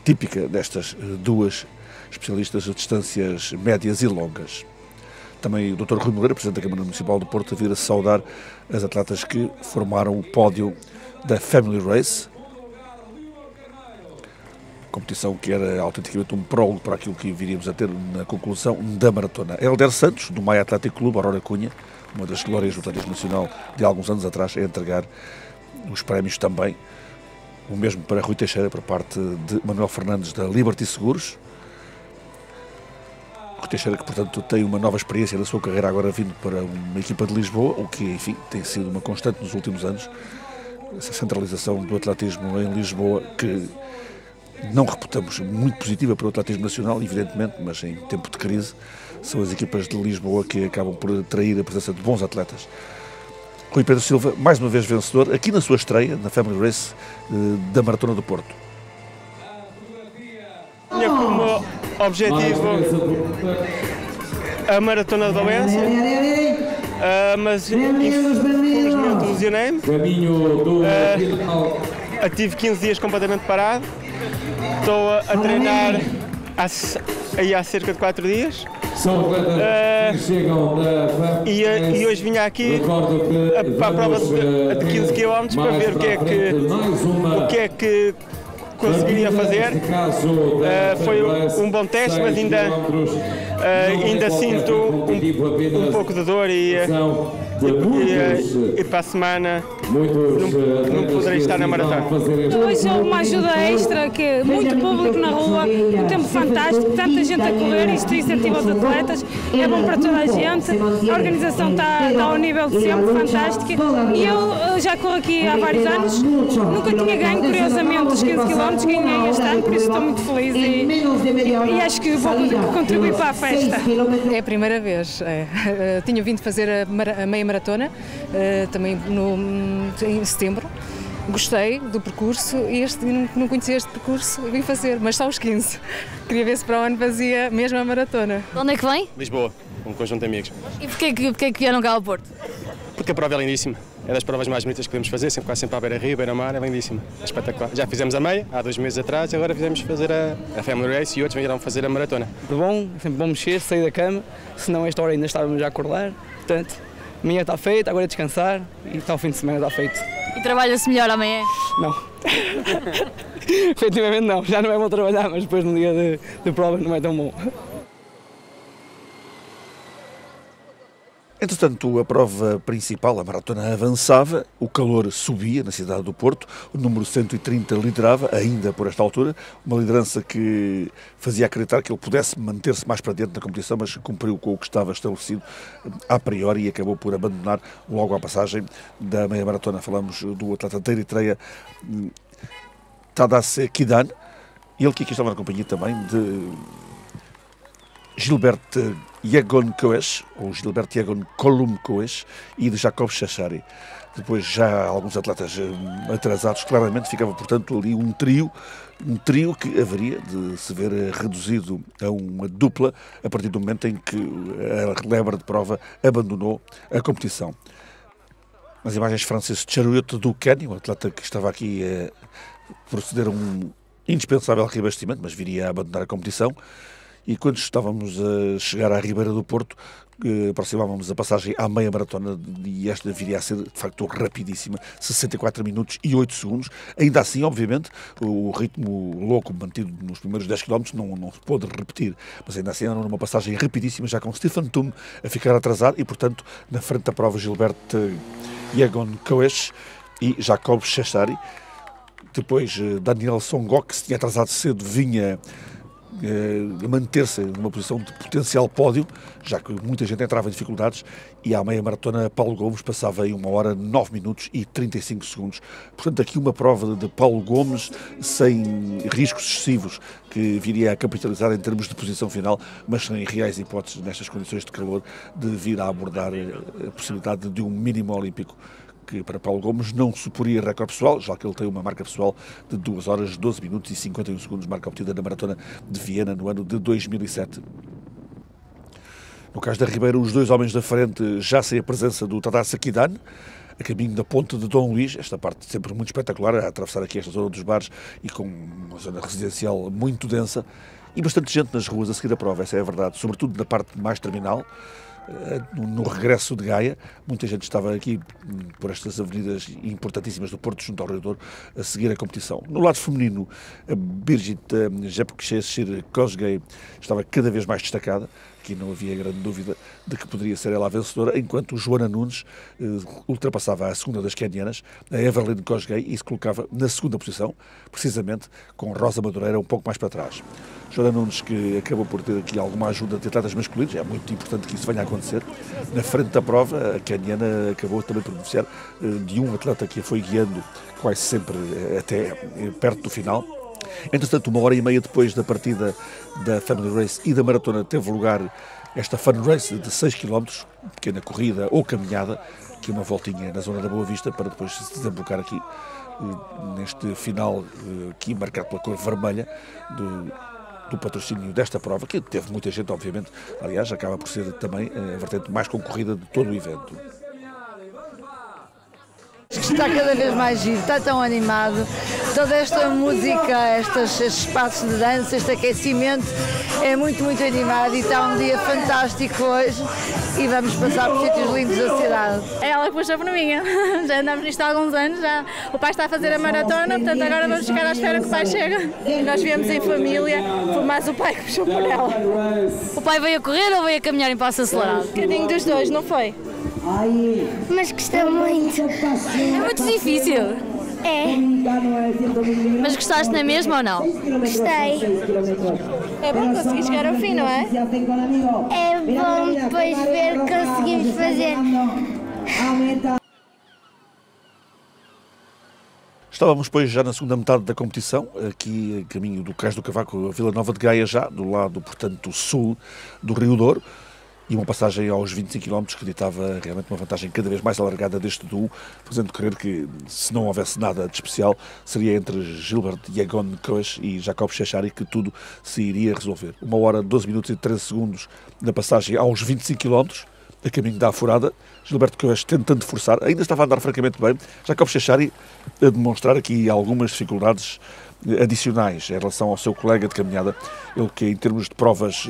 típica destas duas especialistas de distâncias médias e longas. Também o Dr. Rui Moreira, Presidente da Câmara Municipal do Porto, a vir a saudar as atletas que formaram o pódio da Family Race, competição que era autenticamente um prólogo para aquilo que viríamos a ter na conclusão da maratona. Helder Santos, do Maia Atlético Clube, Aurora Cunha, uma das glórias do atletismo nacional de alguns anos atrás, a entregar os prémios também. O mesmo para Rui Teixeira, por parte de Manuel Fernandes, da Liberty Seguros. Rui Teixeira, que portanto tem uma nova experiência na sua carreira, agora vindo para uma equipa de Lisboa, o que, enfim, tem sido uma constante nos últimos anos. Essa centralização do atletismo em Lisboa, que não reputamos muito positiva para o atletismo nacional, evidentemente, mas em tempo de crise são as equipas de Lisboa que acabam por atrair a presença de bons atletas. Rui Pedro Silva, mais uma vez vencedor, aqui na sua estreia, na Family Race da Maratona do Porto. Tinha como objetivo a Maratona de Valência, mas infelizmente lesionei-me. Tive 15 dias completamente parado. Estou a treinar aí há cerca de 4 dias. E hoje vim aqui para a prova de 15 km para ver o que é que conseguiria fazer. Foi um bom teste, mas ainda sinto um pouco de dor e para a semana não poderei estar na maratona. Hoje houve uma ajuda extra, que é muito público na rua, um tempo fantástico, tanta gente a correr, isto incentiva os atletas, é bom para toda a gente, a organização está ao nível de sempre, fantástica, e eu já corro aqui há vários anos, nunca tinha ganho, curiosamente, os 15 km, ganhei este ano, por isso estou muito feliz e acho que vou contribuir para a festa. É a primeira vez, tinha vindo fazer a meia maratona, também em setembro. Gostei do percurso e não conhecia este percurso, vim fazer, mas só os 15. Queria ver se para o ano fazia mesmo a maratona. De onde é que vem? Lisboa, um conjunto de amigos. E porquê que vieram cá ao Porto? Porque a prova é lindíssima, é das provas mais bonitas que podemos fazer, quase sempre à beira-rio, beira-mar, é lindíssima, é espetacular. Já fizemos a meia, há 2 meses atrás, e agora fizemos fazer a Family Race e outros vieram fazer a maratona. Sempre bom mexer, sair da cama, senão esta hora ainda estávamos a acordar, portanto, amanhã está feita, agora é descansar e está o fim de semana está feito. E trabalha-se melhor amanhã? Não. Efetivamente não, já não é bom trabalhar, mas depois no dia de prova não é tão bom. Entretanto, a prova principal, a maratona, avançava, o calor subia na cidade do Porto, o número 130 liderava, ainda por esta altura, uma liderança que fazia acreditar que ele pudesse manter-se mais para dentro da competição, mas cumpriu com o que estava estabelecido a priori e acabou por abandonar logo à passagem da meia maratona. Falamos do atleta da Eritreia, Tadase Kidan, ele que aqui estava na companhia também de Gilbert Yegon Koes, ou Gilbert Yegon Kolum Koes, e de Jacob Chachari. Depois já alguns atletas atrasados, claramente ficava portanto ali um trio que haveria de se ver reduzido a uma dupla a partir do momento em que a lebre de prova abandonou a competição. As imagens Francis Charuot do Quênia, um atleta que estava aqui a proceder a um indispensável reabastecimento, mas viria a abandonar a competição. E quando estávamos a chegar à Ribeira do Porto, aproximávamos a passagem à meia maratona e esta viria a ser, de facto, rapidíssima, 64 minutos e 8 segundos. Ainda assim, obviamente, o ritmo louco mantido nos primeiros 10 km não se pôde repetir, mas ainda assim era uma passagem rapidíssima, já com Stefan Tum a ficar atrasado e, portanto, na frente da prova, Gilbert Yegon Koes e Jacob Chachari. Depois, Daniel Songok, que se tinha atrasado cedo, vinha manter-se numa posição de potencial pódio, já que muita gente entrava em dificuldades, e à meia maratona Paulo Gomes passava em 1 hora 9 minutos e 35 segundos. Portanto, aqui uma prova de Paulo Gomes sem riscos excessivos, que viria a capitalizar em termos de posição final, mas sem reais hipóteses nestas condições de calor de vir a abordar a possibilidade de um mínimo olímpico, que para Paulo Gomes não suporia recorde pessoal, já que ele tem uma marca pessoal de 2 horas, 12 minutos e 51 segundos, marca obtida na Maratona de Viena no ano de 2007. No caso da Ribeira, os dois homens da frente já sem a presença do Tadá Sakidan, a caminho da ponte de Dom Luís, esta parte sempre muito espetacular, a atravessar aqui esta zona dos bares e com uma zona residencial muito densa e bastante gente nas ruas a seguir a prova, essa é a verdade, sobretudo na parte mais terminal. No regresso de Gaia, muita gente estava aqui por estas avenidas importantíssimas do Porto, junto ao Rio Douro, a seguir a competição. No lado feminino, a Birgit Jepkesir-Kosgei estava cada vez mais destacada, aqui não havia grande dúvida de que poderia ser ela a vencedora, enquanto Joana Nunes ultrapassava a segunda das quenianas, a Everline Kosgei, e se colocava na segunda posição, precisamente com Rosa Madureira um pouco mais para trás. Joana Nunes, que acabou por ter aqui alguma ajuda de atletas masculinos, é muito importante que isso venha a acontecer. Na frente da prova, a queniana acabou também por beneficiar de um atleta que a foi guiando quase sempre até perto do final. Entretanto, 1 hora e meia depois da partida da Family Race e da maratona, teve lugar esta Fun Race de 6 km, pequena corrida ou caminhada, que é uma voltinha na zona da Boa Vista, para depois se desembocar aqui neste final, aqui marcado pela cor vermelha do patrocínio desta prova, que teve muita gente, obviamente. Aliás, acaba por ser também a vertente mais concorrida de todo o evento. Está cada vez mais giro, está tão animado, toda esta música, estes espaços de dança, este aquecimento é muito animado e está um dia fantástico hoje e vamos passar por sítios lindos da cidade. É ela que puxa por mim, já andamos nisto há alguns anos, já. O pai está a fazer a maratona, portanto agora vamos ficar à espera que o pai chegue. Nós viemos em família, foi mais o pai que puxou por ela. O pai veio a correr ou veio a caminhar em passo acelerado? Um bocadinho dos dois, não foi? Mas gostei muito. É muito difícil. É. Mas gostaste na mesma ou não? Gostei. É bom conseguir chegar ao fim, não é? É bom depois ver que conseguimos fazer. Estávamos, pois, já na segunda metade da competição, aqui a caminho do Cais do Cavaco, a Vila Nova de Gaia, já do lado, portanto, sul do Rio Douro, e uma passagem aos 25 km que ditava realmente uma vantagem cada vez mais alargada deste duo, fazendo crer que, se não houvesse nada de especial, seria entre Gilbert Yegon Koes e Jacob Chechari que tudo se iria resolver. 1 hora, 12 minutos e 13 segundos na passagem aos 25 km, a caminho da Afurada, Gilberto Koes tentando forçar, ainda estava a andar francamente bem, Jacob Chechari a demonstrar aqui algumas dificuldades adicionais em relação ao seu colega de caminhada, ele que em termos de provas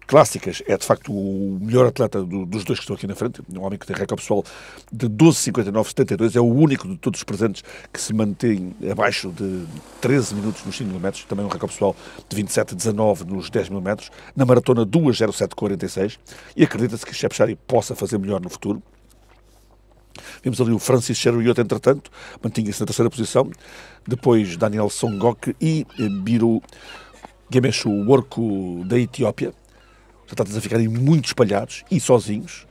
clássicas é de facto o melhor atleta dos dois que estão aqui na frente, um homem que tem recorde pessoal de 12:59:72, é o único de todos os presentes que se mantém abaixo de 13 minutos nos 5 km, também um recorde pessoal de 27:19 nos 10 000 metros, na maratona 2:07:46, e acredita-se que Chepchari possa fazer melhor no futuro. Vimos ali o Francis Cheruiyot, entretanto, mantinha-se na terceira posição, depois Daniel Songok e Biro Gemeshu Worku da Etiópia. Os atletas a ficarem muito espalhados e sozinhos.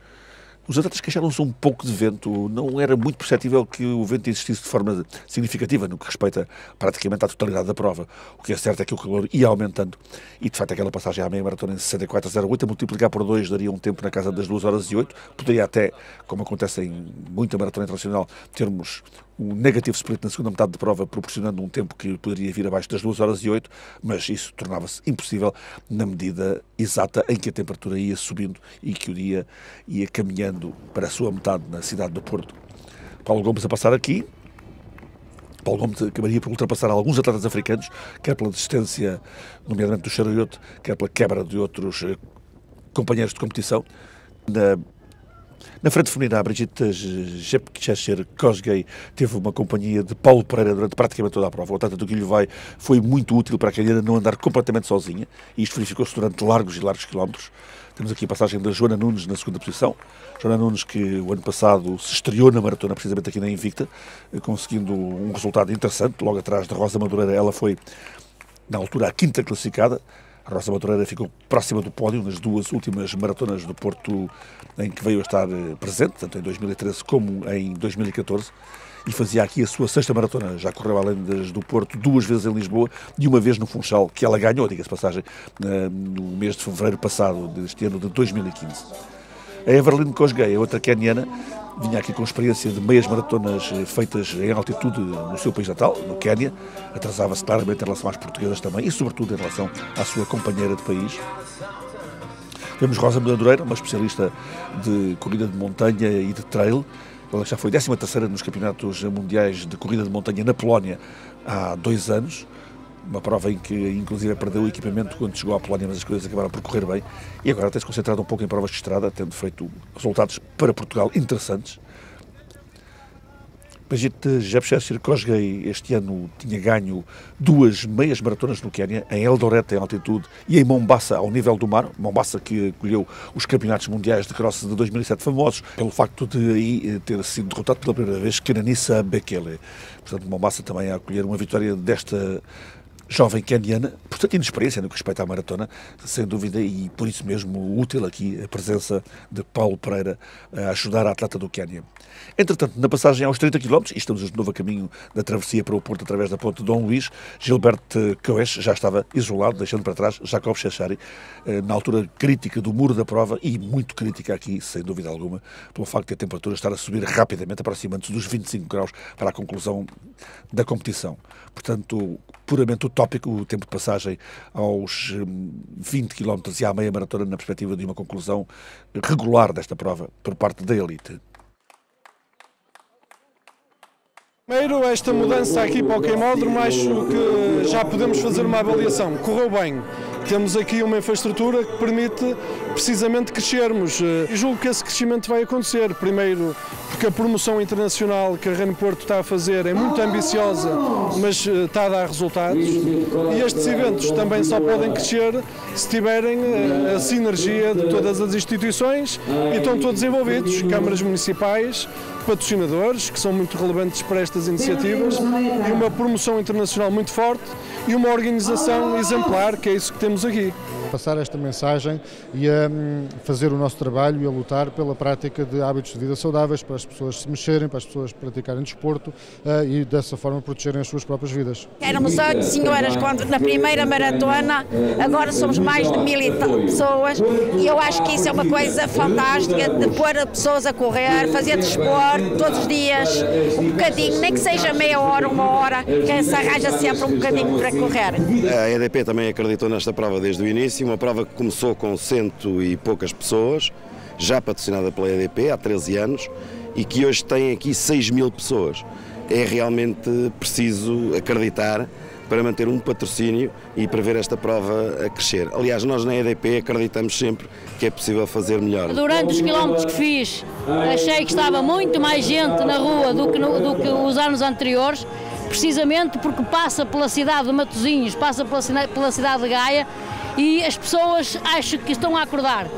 Os atletas queixaram-se um pouco de vento, não era muito perceptível que o vento existisse de forma significativa no que respeita praticamente à totalidade da prova. O que é certo é que o calor ia aumentando e, de facto, aquela passagem à meia maratona em 64:08 a multiplicar por 2 daria um tempo na casa das 2 horas e 8. Poderia até, como acontece em muita maratona internacional, termos um negativo split na segunda metade de prova, proporcionando um tempo que poderia vir abaixo das 2 horas e 8, mas isso tornava-se impossível na medida exata em que a temperatura ia subindo e que o dia ia caminhando para a sua metade na cidade do Porto. Paulo Gomes a passar aqui. Paulo Gomes acabaria por ultrapassar alguns atletas africanos, quer pela distância, nomeadamente do Cheruiyot, quer pela quebra de outros companheiros de competição. Na frente feminina, a Brigitte Jepkesir-Kosgei teve uma companhia de Paulo Pereira durante praticamente toda a prova. O atleta do Guilho Vai foi muito útil para a queniana não andar completamente sozinha, e isto verificou-se durante largos e largos quilómetros. Temos aqui a passagem da Joana Nunes na segunda posição. Joana Nunes, que o ano passado se estreou na maratona, precisamente aqui na Invicta, conseguindo um resultado interessante. Logo atrás da Rosa Madureira, ela foi, na altura, a quinta classificada. A Rosa Madureira ficou próxima do pódio nas duas últimas maratonas do Porto em que veio a estar presente, tanto em 2013 como em 2014, e fazia aqui a sua 6ª maratona. Já correu além das do Porto 2 vezes em Lisboa e uma vez no Funchal, que ela ganhou, diga-se passagem, no mês de fevereiro passado, deste ano de 2015. A Everline Kosgei, a outra queniana, vinha aqui com experiência de meias maratonas feitas em altitude no seu país natal, no Quénia. Atrasava-se claramente em relação às portuguesas também e, sobretudo, em relação à sua companheira de país. Vemos Rosa Madureira, uma especialista de corrida de montanha e de trail. Ela já foi 13ª nos campeonatos mundiais de corrida de montanha na Polónia há 2 anos. Uma prova em que, inclusive, perdeu o equipamento quando chegou à Polónia, mas as coisas acabaram por correr bem. E agora tem-se concentrado um pouco em provas de estrada, tendo feito resultados para Portugal interessantes. Brigitte Jepchirchir Kosgei este ano tinha ganho 2 meias maratonas no Quénia, em Eldoret, em altitude, e em Mombasa, ao nível do mar. Mombasa, que acolheu os campeonatos mundiais de cross de 2007, famosos pelo facto de aí ter sido derrotado pela primeira vez Kenenisa Bekele. Portanto, Mombasa também a acolher uma vitória desta jovem queniana, portanto inexperiência no que respeita à maratona, sem dúvida, e por isso mesmo útil aqui a presença de Paulo Pereira a ajudar a atleta do Quénia. Entretanto, na passagem aos 30 km, e estamos de novo a caminho da travessia para o Porto através da ponte de Dom Luís, Gilberto Coes já estava isolado, deixando para trás Jacob Chachari, na altura crítica do muro da prova, e muito crítica aqui, sem dúvida alguma, pelo facto de a temperatura estar a subir rapidamente, aproximando-se dos 25 graus para a conclusão da competição. Portanto, puramente utópico o tempo de passagem aos 20 km e à meia maratona na perspectiva de uma conclusão regular desta prova por parte da elite. Primeiro, esta mudança aqui para o queimódromo, acho que já podemos fazer uma avaliação. Correu bem. Temos aqui uma infraestrutura que permite precisamente crescermos. E julgo que esse crescimento vai acontecer. Primeiro, porque a promoção internacional que a Reno Porto está a fazer é muito ambiciosa, mas está a dar resultados. E estes eventos também só podem crescer se tiverem a sinergia de todas as instituições, e estão todos envolvidos, câmaras municipais, patrocinadores, que são muito relevantes para estas iniciativas, e uma promoção internacional muito forte e uma organização exemplar, que é isso que temos aqui. Passar esta mensagem e a fazer o nosso trabalho e a lutar pela prática de hábitos de vida saudáveis, para as pessoas se mexerem, para as pessoas praticarem desporto e dessa forma protegerem as suas próprias vidas. Éramos 8 senhoras na primeira maratona, agora somos mais de 1000 pessoas, e eu acho que isso é uma coisa fantástica, de pôr pessoas a correr, fazer desporto todos os dias, um bocadinho, nem que seja meia hora, 1 hora, que se arranja sempre um bocadinho para correr. A EDP também acreditou nesta prova desde o início, uma prova que começou com 100 e poucas pessoas, já patrocinada pela EDP há 13 anos, e que hoje tem aqui 6.000 pessoas. É realmente preciso acreditar para manter um patrocínio e para ver esta prova a crescer. Aliás, nós na EDP acreditamos sempre que é possível fazer melhor. Durante os quilómetros que fiz, achei que estava muito mais gente na rua do que os anos anteriores, precisamente porque passa pela cidade de Matosinhos, passa pela cidade de Gaia, e as pessoas acho que estão a acordar.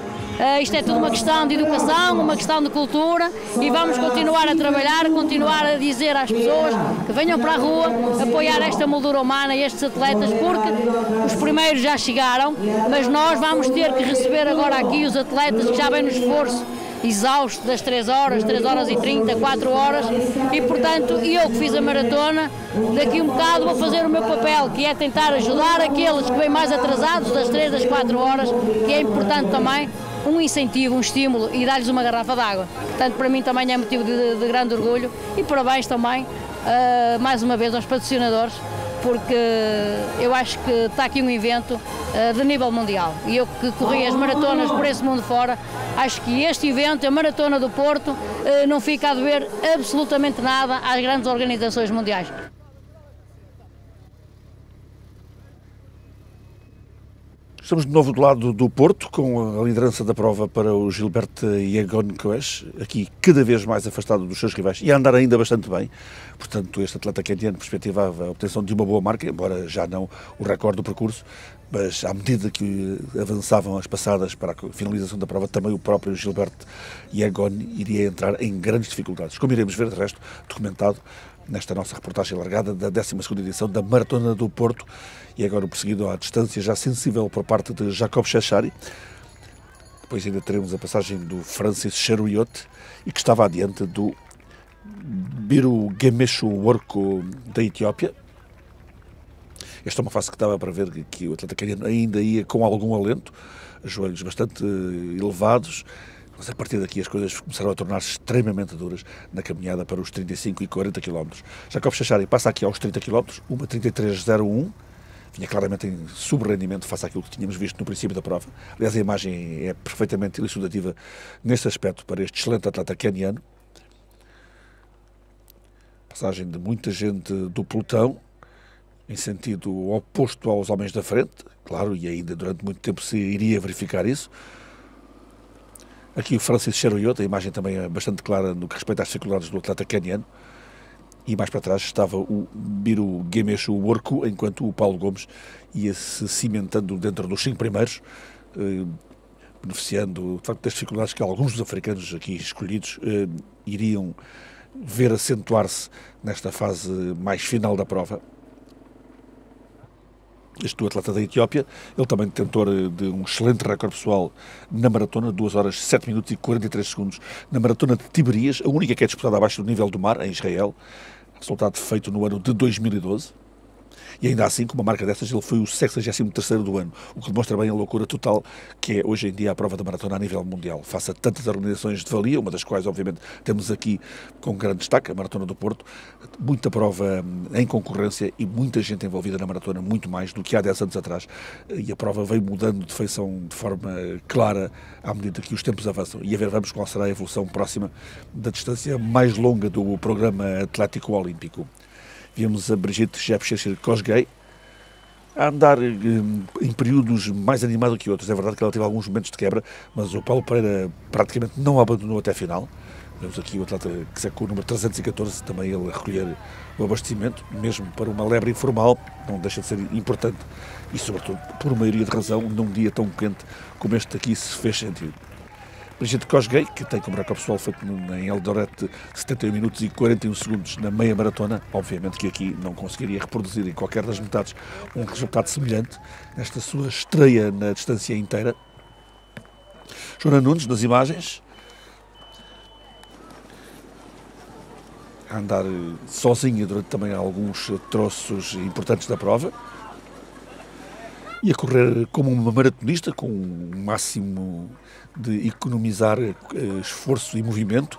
Isto é tudo uma questão de educação, uma questão de cultura, e vamos continuar a trabalhar, continuar a dizer às pessoas que venham para a rua apoiar esta moldura humana e estes atletas, porque os primeiros já chegaram, mas nós vamos ter que receber agora aqui os atletas que já vêm no esforço exausto das 3 horas e 30, 4 horas, e portanto eu que fiz a maratona, daqui um bocado vou fazer o meu papel, que é tentar ajudar aqueles que vêm mais atrasados das 3, das 4 horas, que é importante também um incentivo, um estímulo, e dar-lhes uma garrafa de água. Portanto, para mim também é motivo de grande orgulho, e parabéns também, mais uma vez, aos patrocinadores, porque eu acho que está aqui um evento de nível mundial, e eu que corri as maratonas por esse mundo fora, acho que este evento, a Maratona do Porto, não fica a dever absolutamente nada às grandes organizações mundiais. Estamos de novo do lado do Porto, com a liderança da prova para o Gilberto Yegon Coes, aqui cada vez mais afastado dos seus rivais e a andar ainda bastante bem. Portanto, este atleta queniano perspectivava a obtenção de uma boa marca, embora já não o recorde do percurso, mas à medida que avançavam as passadas para a finalização da prova, também o próprio Gilberto Yegon iria entrar em grandes dificuldades, como iremos ver, de resto, documentado nesta nossa reportagem largada da 12ª edição da Maratona do Porto, e agora o perseguido à distância já sensível por parte de Jacob Chachari. Depois ainda teremos a passagem do Francis Cheruiyot, e que estava adiante do Biru Gemeshu Worku da Etiópia. Esta é uma fase que dava para ver que o atleta queniano ainda ia com algum alento, joelhos bastante elevados, mas a partir daqui as coisas começaram a tornar-se extremamente duras na caminhada para os 35 e 40 km. Jacob Chachari passa aqui aos 30 km, 1:33:01, vinha claramente em subrendimento face àquilo que tínhamos visto no princípio da prova. Aliás, a imagem é perfeitamente elucidativa neste aspecto para este excelente atleta keniano. Passagem de muita gente do pelotão, em sentido oposto aos homens da frente, claro, e ainda durante muito tempo se iria verificar isso. Aqui o Francis Cheruiyot, a imagem também é bastante clara no que respeita às dificuldades do atleta keniano, e mais para trás estava o Biru Gemeshu Worku, enquanto o Paulo Gomes ia-se cimentando dentro dos 5 primeiros, beneficiando de facto das dificuldades que alguns dos africanos aqui escolhidos iriam ver acentuar-se nesta fase mais final da prova. Este atleta da Etiópia, ele também detentor de um excelente recorde pessoal na maratona, 2 horas 7 minutos e 43 segundos, na maratona de Tiberias, a única que é disputada abaixo do nível do mar, em Israel, resultado feito no ano de 2012. E ainda assim, com uma marca dessas, ele foi o 63º do ano, o que demonstra bem a loucura total que é hoje em dia a prova da maratona a nível mundial, face a tantas organizações de valia, uma das quais, obviamente, temos aqui com grande destaque, a Maratona do Porto, muita prova em concorrência e muita gente envolvida na maratona, muito mais do que há 10 anos atrás, e a prova veio mudando de feição de forma clara à medida que os tempos avançam, e a ver vamos qual será a evolução próxima da distância mais longa do programa Atlético Olímpico. Vimos a Brigitte Jepchirchir-Kosgei a andar em períodos mais animados que outros. É verdade que ela teve alguns momentos de quebra, mas o Paulo Pereira praticamente não abandonou até a final. Vemos aqui o atleta que sacou o número 314, também ele a recolher o abastecimento, mesmo para uma lebre informal, não deixa de ser importante e, sobretudo, por maioria de razão, num dia tão quente como este aqui se fez sentir. Brigitte Kosgei, que tem como recorde pessoal feito em Eldoret 71 minutos e 41 segundos na meia maratona, obviamente que aqui não conseguiria reproduzir em qualquer das metades um resultado semelhante nesta sua estreia na distância inteira. Joana Nunes, nas imagens, a andar sozinha durante também alguns troços importantes da prova e a correr como uma maratonista, com o máximo de economizar esforço e movimento.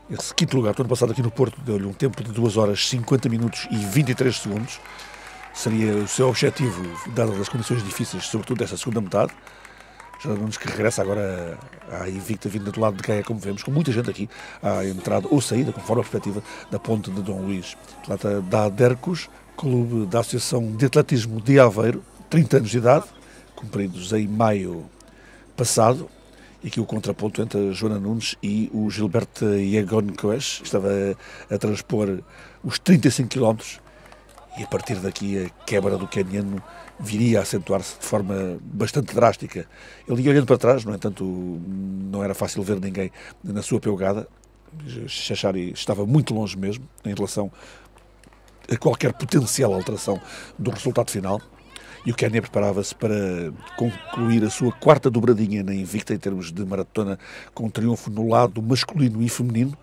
Esse quinto lugar, do ano passado aqui no Porto, deu-lhe um tempo de 2 horas 50 minutos e 23 segundos. Seria o seu objetivo, dadas as condições difíceis, sobretudo desta segunda metade. Já não nos que regressa agora à invicta vinda do lado de Gaia, como vemos, com muita gente aqui à entrada ou saída, conforme a perspectiva da ponte de Dom Luís. Atleta da Adercos, clube da Associação de Atletismo de Aveiro, 30 anos de idade, cumpridos em maio passado. E aqui o contraponto entre a Joana Nunes e o Gilberto Yegon-Koes, que estava a transpor os 35 km, e a partir daqui a quebra do keniano viria a acentuar-se de forma bastante drástica. Ele ia olhando para trás, no entanto não era fácil ver ninguém na sua pegada. Chachari estava muito longe mesmo em relação a qualquer potencial alteração do resultado final. E o Quênia preparava-se para concluir a sua 4ª dobradinha na invicta em termos de maratona, com um triunfo no lado masculino e feminino,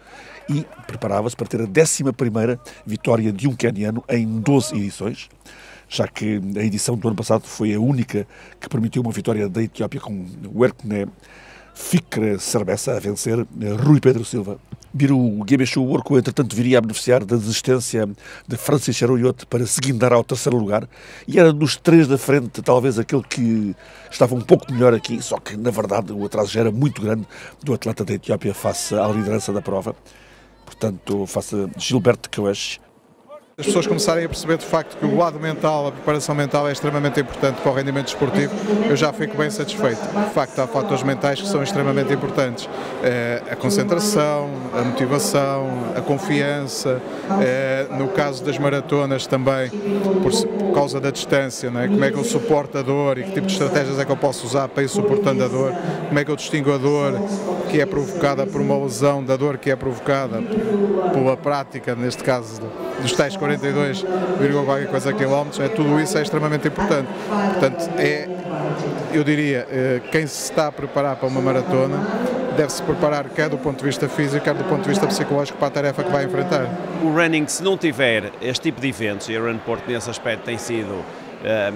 e preparava-se para ter a 11ª vitória de um queniano em 12 edições, já que a edição do ano passado foi a única que permitiu uma vitória da Etiópia, com o Erkne Fikre Serbessa a vencer Rui Pedro Silva. Biru Gemeshu Worku, entretanto, viria a beneficiar da desistência de Francis Cheruiyot para se guindar ao 3º lugar, e era dos 3 da frente talvez aquele que estava um pouco melhor aqui, só que na verdade o atraso já era muito grande do atleta da Etiópia face à liderança da prova. Portanto, face a Gilberto Koes, As pessoas começarem a perceber de facto que o lado mental, a preparação mental é extremamente importante para o rendimento desportivo, eu já fico bem satisfeito. De facto, há fatores mentais que são extremamente importantes. A concentração, a motivação, a confiança, no caso das maratonas também, por causa da distância, não é? Como é que eu suporto a dor e que tipo de estratégias é que eu posso usar para ir suportando a dor, como é que eu distingo a dor que é provocada por uma lesão da dor que é provocada pela prática, neste caso dos tais 42, qualquer coisa quilómetros, tudo isso é extremamente importante. Portanto, eu diria, quem se está a preparar para uma maratona deve-se preparar quer do ponto de vista físico, quer do ponto de vista psicológico para a tarefa que vai enfrentar. O running, se não tiver este tipo de eventos, e a Run Porto nesse aspecto tem sido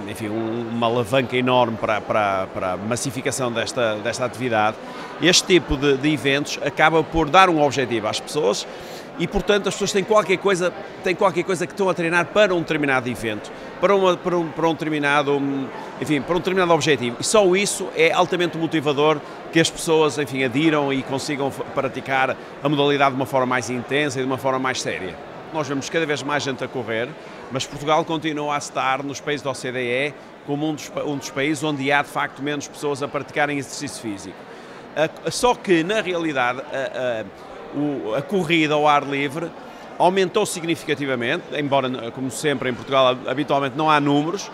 enfim, uma alavanca enorme para a massificação desta atividade, este tipo de eventos acaba por dar um objetivo às pessoas e, portanto, as pessoas têm qualquer coisa que estão a treinar para um determinado evento, para um determinado objetivo. E só isso é altamente motivador que as pessoas, enfim, adiram e consigam praticar a modalidade de uma forma mais intensa e de uma forma mais séria. Nós vemos cada vez mais gente a correr, mas Portugal continua a estar nos países da OCDE como um dos países onde há de facto menos pessoas a praticarem exercício físico. Só que, na realidade, a corrida ao ar livre aumentou significativamente, embora, como sempre em Portugal, habitualmente não há números,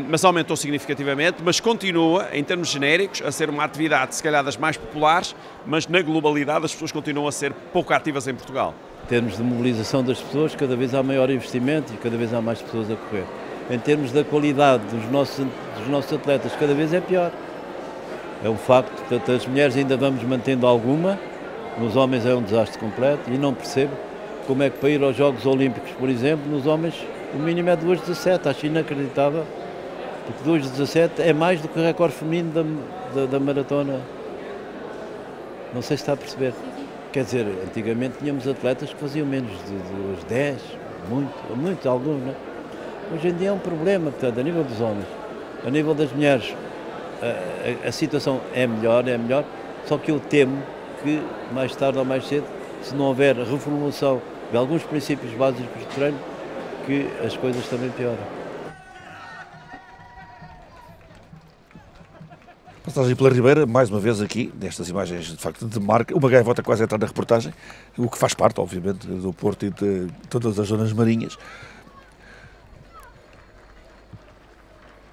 mas aumentou significativamente, mas continua, em termos genéricos, a ser uma atividade, se calhar, das mais populares, mas na globalidade as pessoas continuam a ser pouco ativas em Portugal. Em termos de mobilização das pessoas, cada vez há maior investimento e cada vez há mais pessoas a correr. Em termos da qualidade dos nossos atletas, cada vez é pior. É um facto, portanto, as mulheres ainda vamos mantendo alguma, nos homens é um desastre completo e não percebo como é que para ir aos Jogos Olímpicos, por exemplo, nos homens o mínimo é 2,17, acho inacreditável, porque 2,17 é mais do que o recorde feminino da maratona. Não sei se está a perceber. Quer dizer, antigamente tínhamos atletas que faziam menos de 10, muito, alguns, não é? Hoje em dia é um problema, portanto, a nível dos homens. A nível das mulheres, a situação é melhor, só que eu temo que mais tarde ou mais cedo, se não houver reformulação de alguns princípios básicos de treino, que as coisas também pioram. Passagem pela Ribeira, mais uma vez aqui, nestas imagens de facto de marca, uma gaivota quase a entrar na reportagem, o que faz parte, obviamente, do Porto e de todas as zonas marinhas.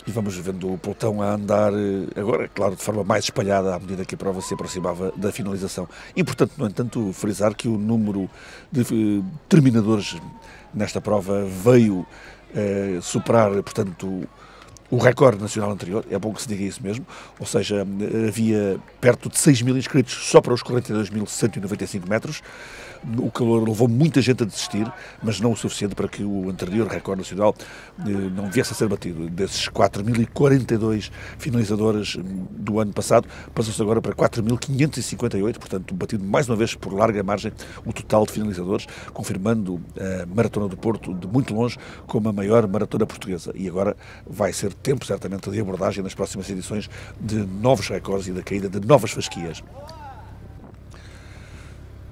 E vamos vendo o pelotão a andar, agora, claro, de forma mais espalhada à medida que a prova se aproximava da finalização. Importante, no entanto, frisar que o número de terminadores nesta prova veio superar, portanto, o recorde nacional anterior, é bom que se diga isso mesmo, ou seja, havia perto de 6.000 inscritos só para os 42.195 metros, o que levou muita gente a desistir, mas não o suficiente para que o anterior recorde nacional não viesse a ser batido. Desses 4.042 finalizadores do ano passado, passou-se agora para 4.558, portanto, batido mais uma vez por larga margem o total de finalizadores, confirmando a Maratona do Porto de muito longe como a maior maratona portuguesa. E agora vai ser tempo, certamente, de abordagem nas próximas edições de novos recordes e da caída de novas fasquias.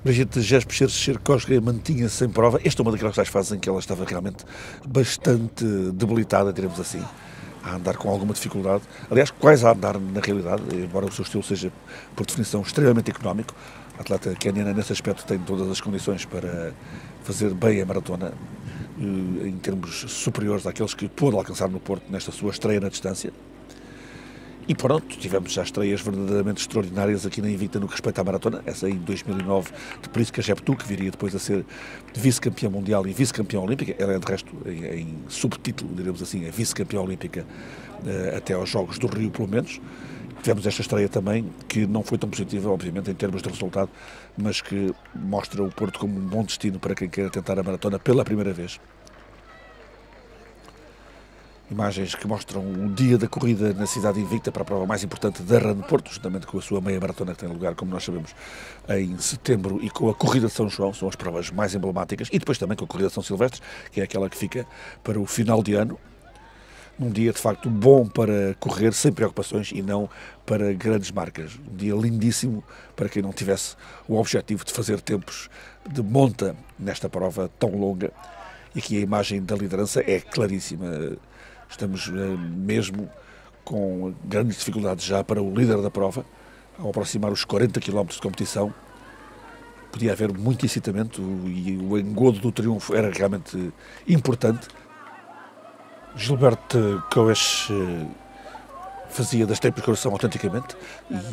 Brigitte Jesper mantinha-se em prova. Esta é uma daquelas fases em que ela estava realmente bastante debilitada, diremos assim, a andar com alguma dificuldade. Aliás, quase a andar na realidade, embora o seu estilo seja, por definição, extremamente económico. A atleta keniana, nesse aspecto, tem todas as condições para fazer bem a maratona, em termos superiores àqueles que pôde alcançar no Porto nesta sua estreia na distância. E pronto, tivemos já estreias verdadeiramente extraordinárias aqui na Invicta no que respeita à maratona, essa aí em 2009 de Prisca Jeptu, que viria depois a ser vice-campeã mundial e vice-campeã olímpica. Ela é de resto em subtítulo, diremos assim, a vice-campeã olímpica até aos Jogos do Rio, pelo menos. Tivemos esta estreia também, que não foi tão positiva, obviamente, em termos de resultado, mas que mostra o Porto como um bom destino para quem queira tentar a maratona pela primeira vez. Imagens que mostram o dia da corrida na cidade invicta para a prova mais importante da Run Porto, juntamente com a sua meia maratona que tem lugar, como nós sabemos, em setembro, e com a corrida de São João, são as provas mais emblemáticas, e depois também com a corrida de São Silvestre, que é aquela que fica para o final de ano. Um dia, de facto, bom para correr sem preocupações e não para grandes marcas. Um dia lindíssimo para quem não tivesse o objetivo de fazer tempos de monta nesta prova tão longa E aqui a imagem da liderança é claríssima. Estamos mesmo com grandes dificuldades já para o líder da prova, ao aproximar os 40 km de competição. Podia haver muito incitamento e o engodo do triunfo era realmente importante. Gilbert Coes fazia das tempos de coração autenticamente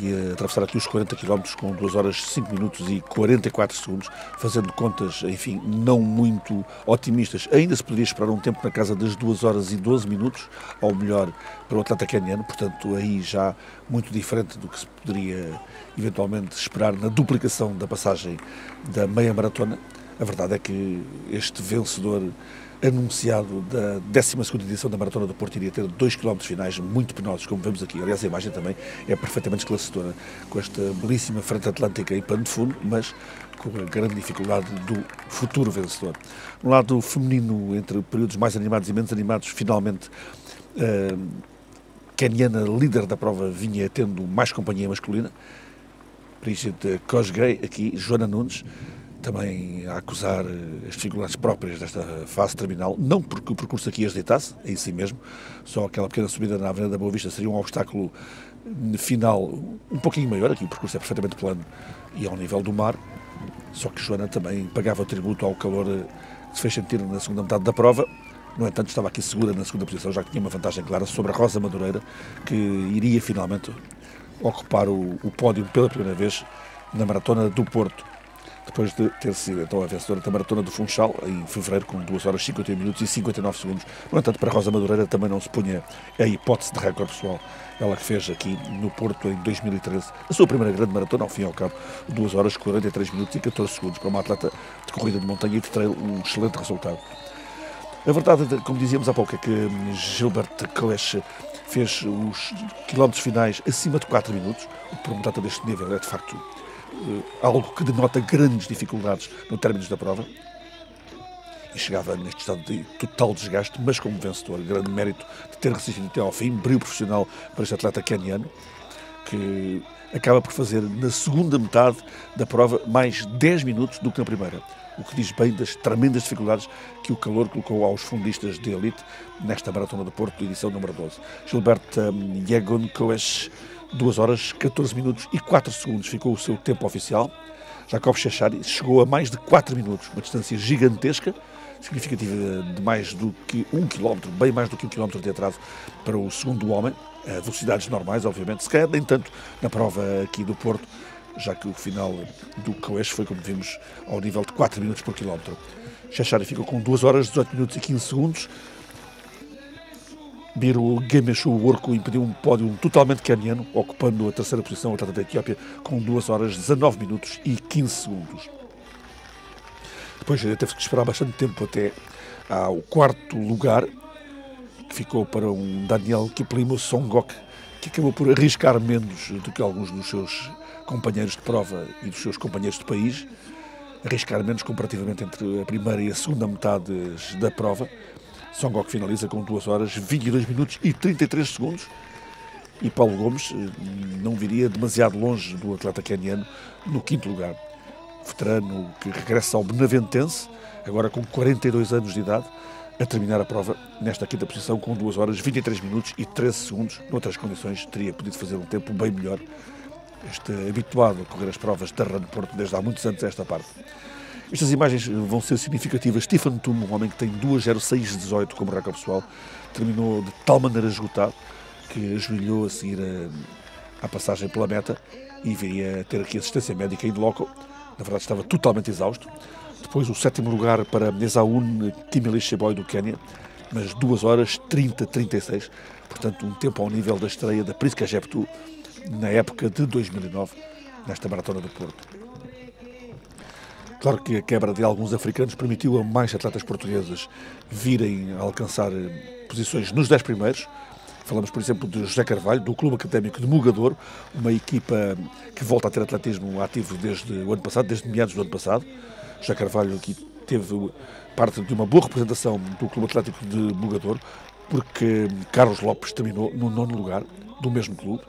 e atravessar aqui os 40 km com 2 horas 5 minutos e 44 segundos, fazendo contas, enfim, não muito otimistas. Ainda se poderia esperar um tempo na casa das 2 horas e 12 minutos, ao melhor para o atleta queniano, portanto aí já muito diferente do que se poderia eventualmente esperar na duplicação da passagem da meia maratona. A verdade é que este vencedor anunciado da 12ª edição da Maratona do Porto iria ter 2 km finais muito penosos, como vemos aqui. Aliás, a imagem também é perfeitamente esclarecedora, com esta belíssima frente atlântica em pano de fundo, mas com a grande dificuldade do futuro vencedor. No lado feminino, entre períodos mais animados e menos animados, finalmente a queniana líder da prova vinha tendo mais companhia masculina. Brigitte Kosgei, aqui, Joana Nunes, também a acusar as dificuldades próprias desta fase terminal, não porque o percurso aqui as deitasse, em si mesmo, só aquela pequena subida na Avenida da Boa Vista seria um obstáculo final um pouquinho maior. Aqui o percurso é perfeitamente plano e ao nível do mar, só que Joana também pagava tributo ao calor que se fez sentir na segunda metade da prova. No entanto, estava aqui segura na segunda posição, já que tinha uma vantagem clara sobre a Rosa Madureira, que iria finalmente ocupar o pódio pela primeira vez na Maratona do Porto, depois de ter sido então a vencedora da Maratona do Funchal, em fevereiro, com 2 horas 51 minutos e 59 segundos. No entanto, para a Rosa Madureira também não se punha a hipótese de recorde pessoal. Ela que fez aqui no Porto em 2013 a sua primeira grande maratona, ao fim e ao cabo, 2 horas 43 minutos e 14 segundos. Para uma atleta de corrida de montanha e de trail, um excelente resultado. A verdade, como dizíamos há pouco, é que Gilbert Coes fez os quilómetros finais acima de 4 minutos, o que para um atleta deste nível é de facto algo que denota grandes dificuldades no término da prova, e chegava neste estado de total desgaste, mas como vencedor, grande mérito de ter resistido até ao fim, brilho profissional para este atleta queniano, que acaba por fazer na segunda metade da prova mais 10 minutos do que na primeira, o que diz bem das tremendas dificuldades que o calor colocou aos fundistas de elite nesta Maratona do Porto, edição número 12. Gilbert Yegon Coes, 2 horas, 14 minutos e 4 segundos ficou o seu tempo oficial. Jacob Chachari chegou a mais de 4 minutos, uma distância gigantesca, significativa de mais do que 1 km, bem mais do que 1 km de atraso para o segundo homem, a velocidades normais, obviamente, se calhar nem tanto na prova aqui do Porto, já que o final do Coes foi, como vimos, ao nível de 4 minutos por quilómetro. Chachari ficou com 2 horas, 18 minutos e 15 segundos. Biro Gemeshu Worko impediu um pódio totalmente queniano, ocupando a terceira posição, o atleta da Etiópia, com 2 horas, 19 minutos e 15 segundos. Depois teve que esperar bastante tempo até ao quarto lugar, que ficou para um Daniel Kiplimo Songok, que acabou por arriscar menos do que alguns dos seus companheiros de prova e dos seus companheiros de país, arriscar menos comparativamente entre a primeira e a segunda metades da prova. Songok finaliza com 2 horas, 22 minutos e 33 segundos, e Paulo Gomes não viria demasiado longe do atleta queniano no quinto lugar. Veterano que regressa ao Benaventense, agora com 42 anos de idade, a terminar a prova nesta quinta posição com 2 horas, 23 minutos e 13 segundos. Noutras condições teria podido fazer um tempo bem melhor, este habituado a correr as provas da Run Porto desde há muitos anos a esta parte. Estas imagens vão ser significativas. Stephen Tum, um homem que tem 2:06:18 como recorde pessoal, terminou de tal maneira esgotado que ajoelhou a seguir à passagem pela meta e viria a ter aqui assistência médica in loco. Na verdade estava totalmente exausto. Depois o 7º lugar para Nezaun Kimeli Cheboy do Quénia, mas 2 horas 30:36, portanto um tempo ao nível da estreia da Priska Jeptu na época de 2009, nesta Maratona do Porto. Claro que a quebra de alguns africanos permitiu a mais atletas portugueses virem a alcançar posições nos 10 primeiros. Falamos, por exemplo, de José Carvalho, do Clube Académico de Mogador, uma equipa que volta a ter atletismo ativo desde o ano passado, desde meados do ano passado. José Carvalho aqui teve parte de uma boa representação do Clube Atlético de Mogador, porque Carlos Lopes terminou no 9º lugar do mesmo clube,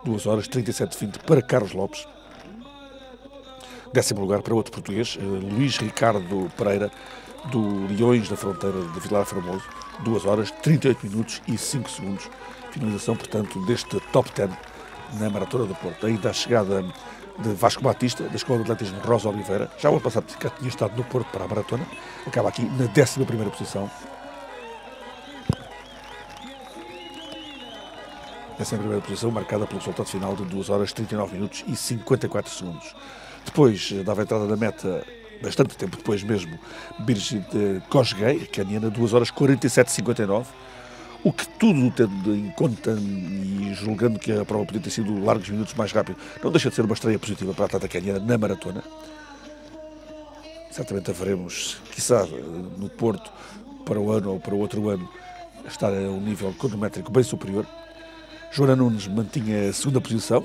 2 horas 37:20 para Carlos Lopes. 10º lugar para outro português, Luís Ricardo Pereira, do Leões da Fronteira de Vilar Formoso, 2 horas, 38 minutos e 5 segundos. Finalização, portanto, deste top 10 na Maratona do Porto. Ainda a chegada de Vasco Batista, da Escola de Atletismo Rosa Oliveira. Já o ano passado tinha estado no Porto para a Maratona. Acaba aqui na 11ª posição. Essa é a primeira posição, marcada pelo resultado final de 2 horas, 39 minutos e 54 segundos. Depois dava a entrada na meta, bastante tempo depois mesmo, Birgit Kosgei, caniana, 2 horas 47,59. O que tudo tendo em conta e julgando que a prova podia ter sido largos minutos mais rápido, não deixa de ser uma estreia positiva para a atleta caniana na maratona. Certamente a veremos, quiçá, no Porto, para o ano ou para o outro ano, estar a um nível cronométrico bem superior. Joana Nunes mantinha a 2ª posição,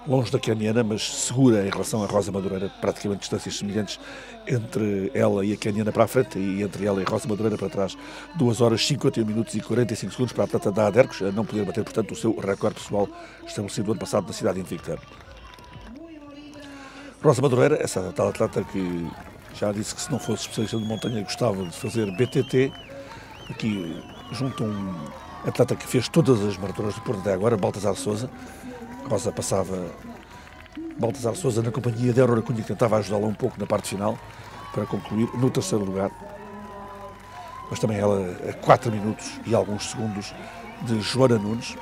longe da caniana, mas segura em relação à Rosa Madureira, praticamente distâncias semelhantes entre ela e a caniana para a frente e entre ela e a Rosa Madureira para trás. 2 horas, 51 minutos e 45 segundos para a atleta da Adercos, a não poder bater, portanto, o seu recorde pessoal estabelecido ano passado na cidade invicta. Rosa Madureira, essa tal atleta que já disse que se não fosse especialista de montanha gostava de fazer BTT, aqui junto a um atleta que fez todas as maratonas do Porto até agora, Baltasar Souza. Rosa passava Baltasar Souza na companhia de Aurora Cunha, que tentava ajudá-la um pouco na parte final para concluir no 3º lugar. Mas também ela a 4 minutos e alguns segundos de Joana Nunes.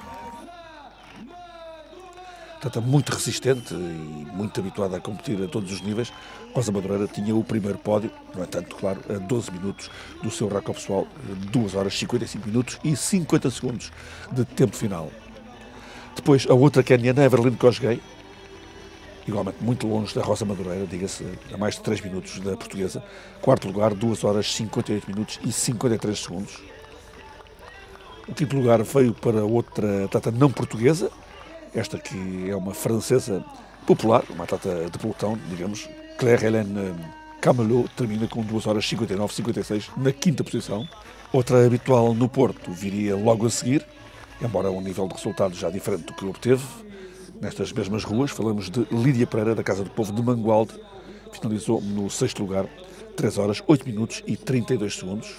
Portanto, muito resistente e muito habituada a competir a todos os níveis. Rosa Madureira tinha o primeiro pódio, no entanto, claro, a 12 minutos do seu recorde pessoal, 2 horas, 55 minutos e 50 segundos de tempo final. Depois, a outra caniana, Everline Kosgei, igualmente muito longe da Rosa Madureira, diga-se, a mais de 3 minutos da portuguesa. 4º lugar, 2 horas, 58 minutos e 53 segundos. O 5º lugar veio para outra atleta não portuguesa, esta que é uma francesa popular, uma atleta de pelotão, digamos. Claire-Hélène Camelot termina com 2 horas 59,56 na 5ª posição. Outra habitual no Porto viria logo a seguir, embora um nível de resultados já diferente do que obteve. Nestas mesmas ruas, falamos de Lídia Pereira, da Casa do Povo de Mangualde, finalizou no 6º lugar, 3 horas, 8 minutos e 32 segundos.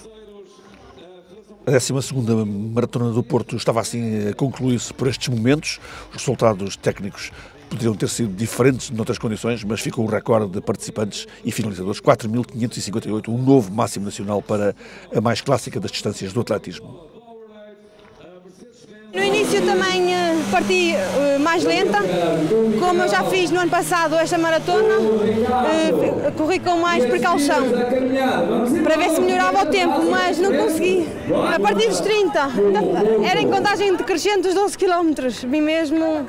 A 12ª Maratona do Porto estava assim a concluir-se por estes momentos. Os resultados técnicos poderiam ter sido diferentes noutras condições, mas ficou o recorde de participantes e finalizadores, 4.558, um novo máximo nacional para a mais clássica das distâncias do atletismo. No início também parti mais lenta, como eu já fiz no ano passado esta maratona, corri com mais precaução, para ver se melhorava o tempo, mas não consegui. A partir dos 30, era em contagem decrescente dos 12 km, vim mesmo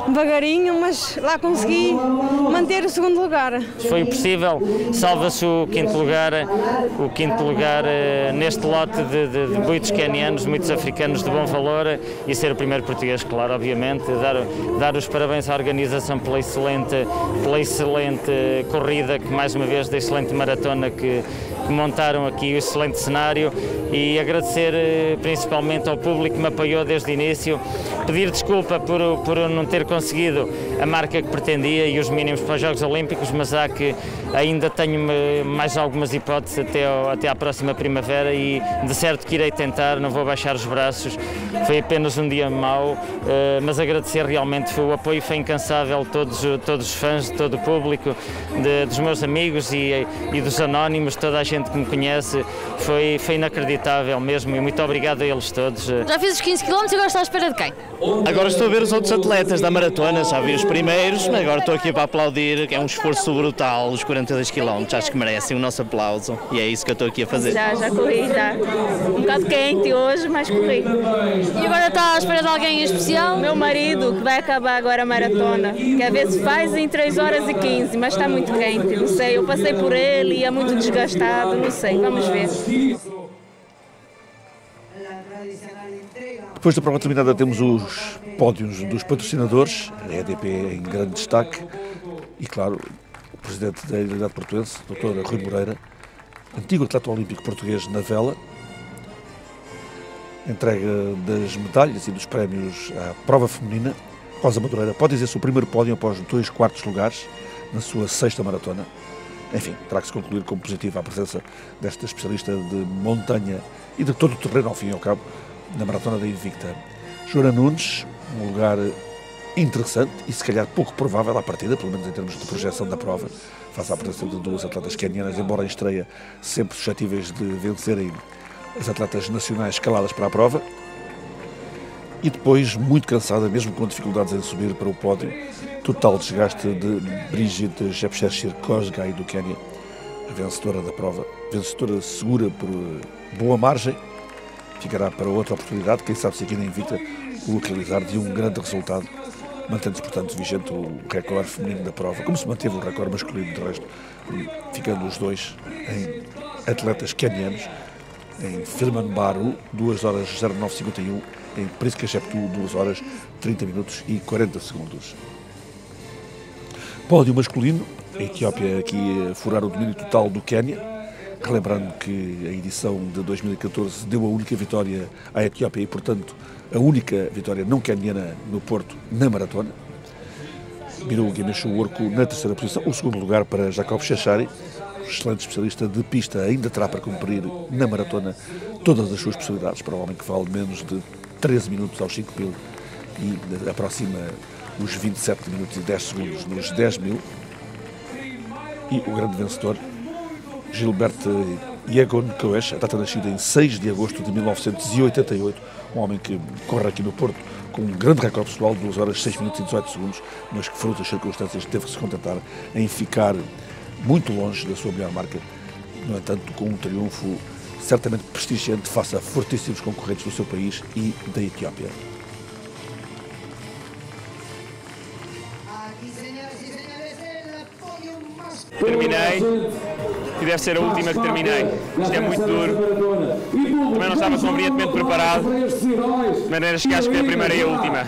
devagarinho, mas lá consegui manter o 2º lugar. Foi o possível, salva-se o 5º lugar neste lote de muitos quenianos, muitos africanos de bom valor, e ser o primeiro português, claro, obviamente. Dar os parabéns à organização pela excelente corrida, que mais uma vez, da excelente maratona que montaram aqui, o excelente cenário, e agradecer principalmente ao público que me apoiou desde o início, pedir desculpa por eu não ter conseguido a marca que pretendia e os mínimos para os Jogos Olímpicos, mas há que ainda tenho mais algumas hipóteses até à próxima primavera, e de certo que irei tentar, não vou baixar os braços. Foi apenas um dia mau, mas agradecer realmente, o apoio foi incansável de todos os fãs, de todo o público, dos meus amigos e dos anónimos, toda a gente que me conhece. Foi inacreditável mesmo, e muito obrigado a eles todos. Já fiz os 15 km e agora estou à espera de quem? Agora estou a ver os outros atletas da maratona, já vi os primeiros, mas agora estou aqui para aplaudir, que é um esforço brutal, os 42 km, acho que merecem o nosso aplauso, e é isso que eu estou aqui a fazer. Já corri, já. Um bocado quente hoje, mas corri. E agora está à espera de alguém em especial? Meu marido, que vai acabar agora a maratona, que às vezes faz em 3 horas e 15, mas está muito quente, não sei, eu passei por ele e é muito desgastado, não sei, vamos ver. Depois da prova terminada temos os pódios dos patrocinadores, a EDP em grande destaque, e claro, o presidente da Identidade Portuense, Dr. Rui Moreira, antigo atleta olímpico português na vela, entrega das medalhas e dos prémios à prova feminina. Rosa Madureira pode dizer-se o primeiro pódio após 2 quartos lugares na sua 6ª maratona. Enfim, terá que se concluir como positiva a presença desta especialista de montanha e de todo o terreno, ao fim e ao cabo, na Maratona da Invicta. Joana Nunes, um lugar interessante e se calhar pouco provável à partida, pelo menos em termos de projeção da prova, face à presença de duas atletas quenianas, embora em estreia sempre suscetíveis de vencerem as atletas nacionais escaladas para a prova. E depois, muito cansada, mesmo com dificuldades em subir para o pódio, total desgaste de Brigitte Jepchirchir Kosgei do Quénia, a vencedora da prova, vencedora segura por boa margem, ficará para outra oportunidade, quem sabe se aqui na Invicta o localizar de um grande resultado, mantendo-se, portanto, vigente o recorde feminino da prova, como se manteve o recorde masculino, de resto, ficando os dois em atletas quenianos, em Firman Baru, 2 horas 09:51, em Priska Jeptu, 2 horas 30 minutos e 40 segundos. Pódio masculino, a Etiópia aqui a furar o domínio total do Quénia, relembrando que a edição de 2014 deu a única vitória à Etiópia e, portanto, a única vitória não queniana no Porto na maratona. Miru Gemeshu Orco na terceira posição, o segundo lugar para Jacob Chachari, excelente especialista de pista, ainda terá para cumprir na maratona todas as suas possibilidades, para o homem que vale menos de 13 minutos aos 5.000 e aproxima os 27 minutos e 10 segundos nos 10.000. E o grande vencedor, Gilbert Yegon Koesh, atleta nascido em 6 de agosto de 1988, um homem que corre aqui no Porto com um grande recorde pessoal de 2 horas 6 minutos e 18 segundos, mas que, fruto das circunstâncias, teve que se contentar em ficar muito longe da sua melhor marca, no entanto, com um triunfo certamente prestigiante face a fortíssimos concorrentes do seu país e da Etiópia. Terminei e deve ser a última que terminei. Isto é muito duro. Também não estava convenientemente preparado, de maneira que acho que é a primeira e a última.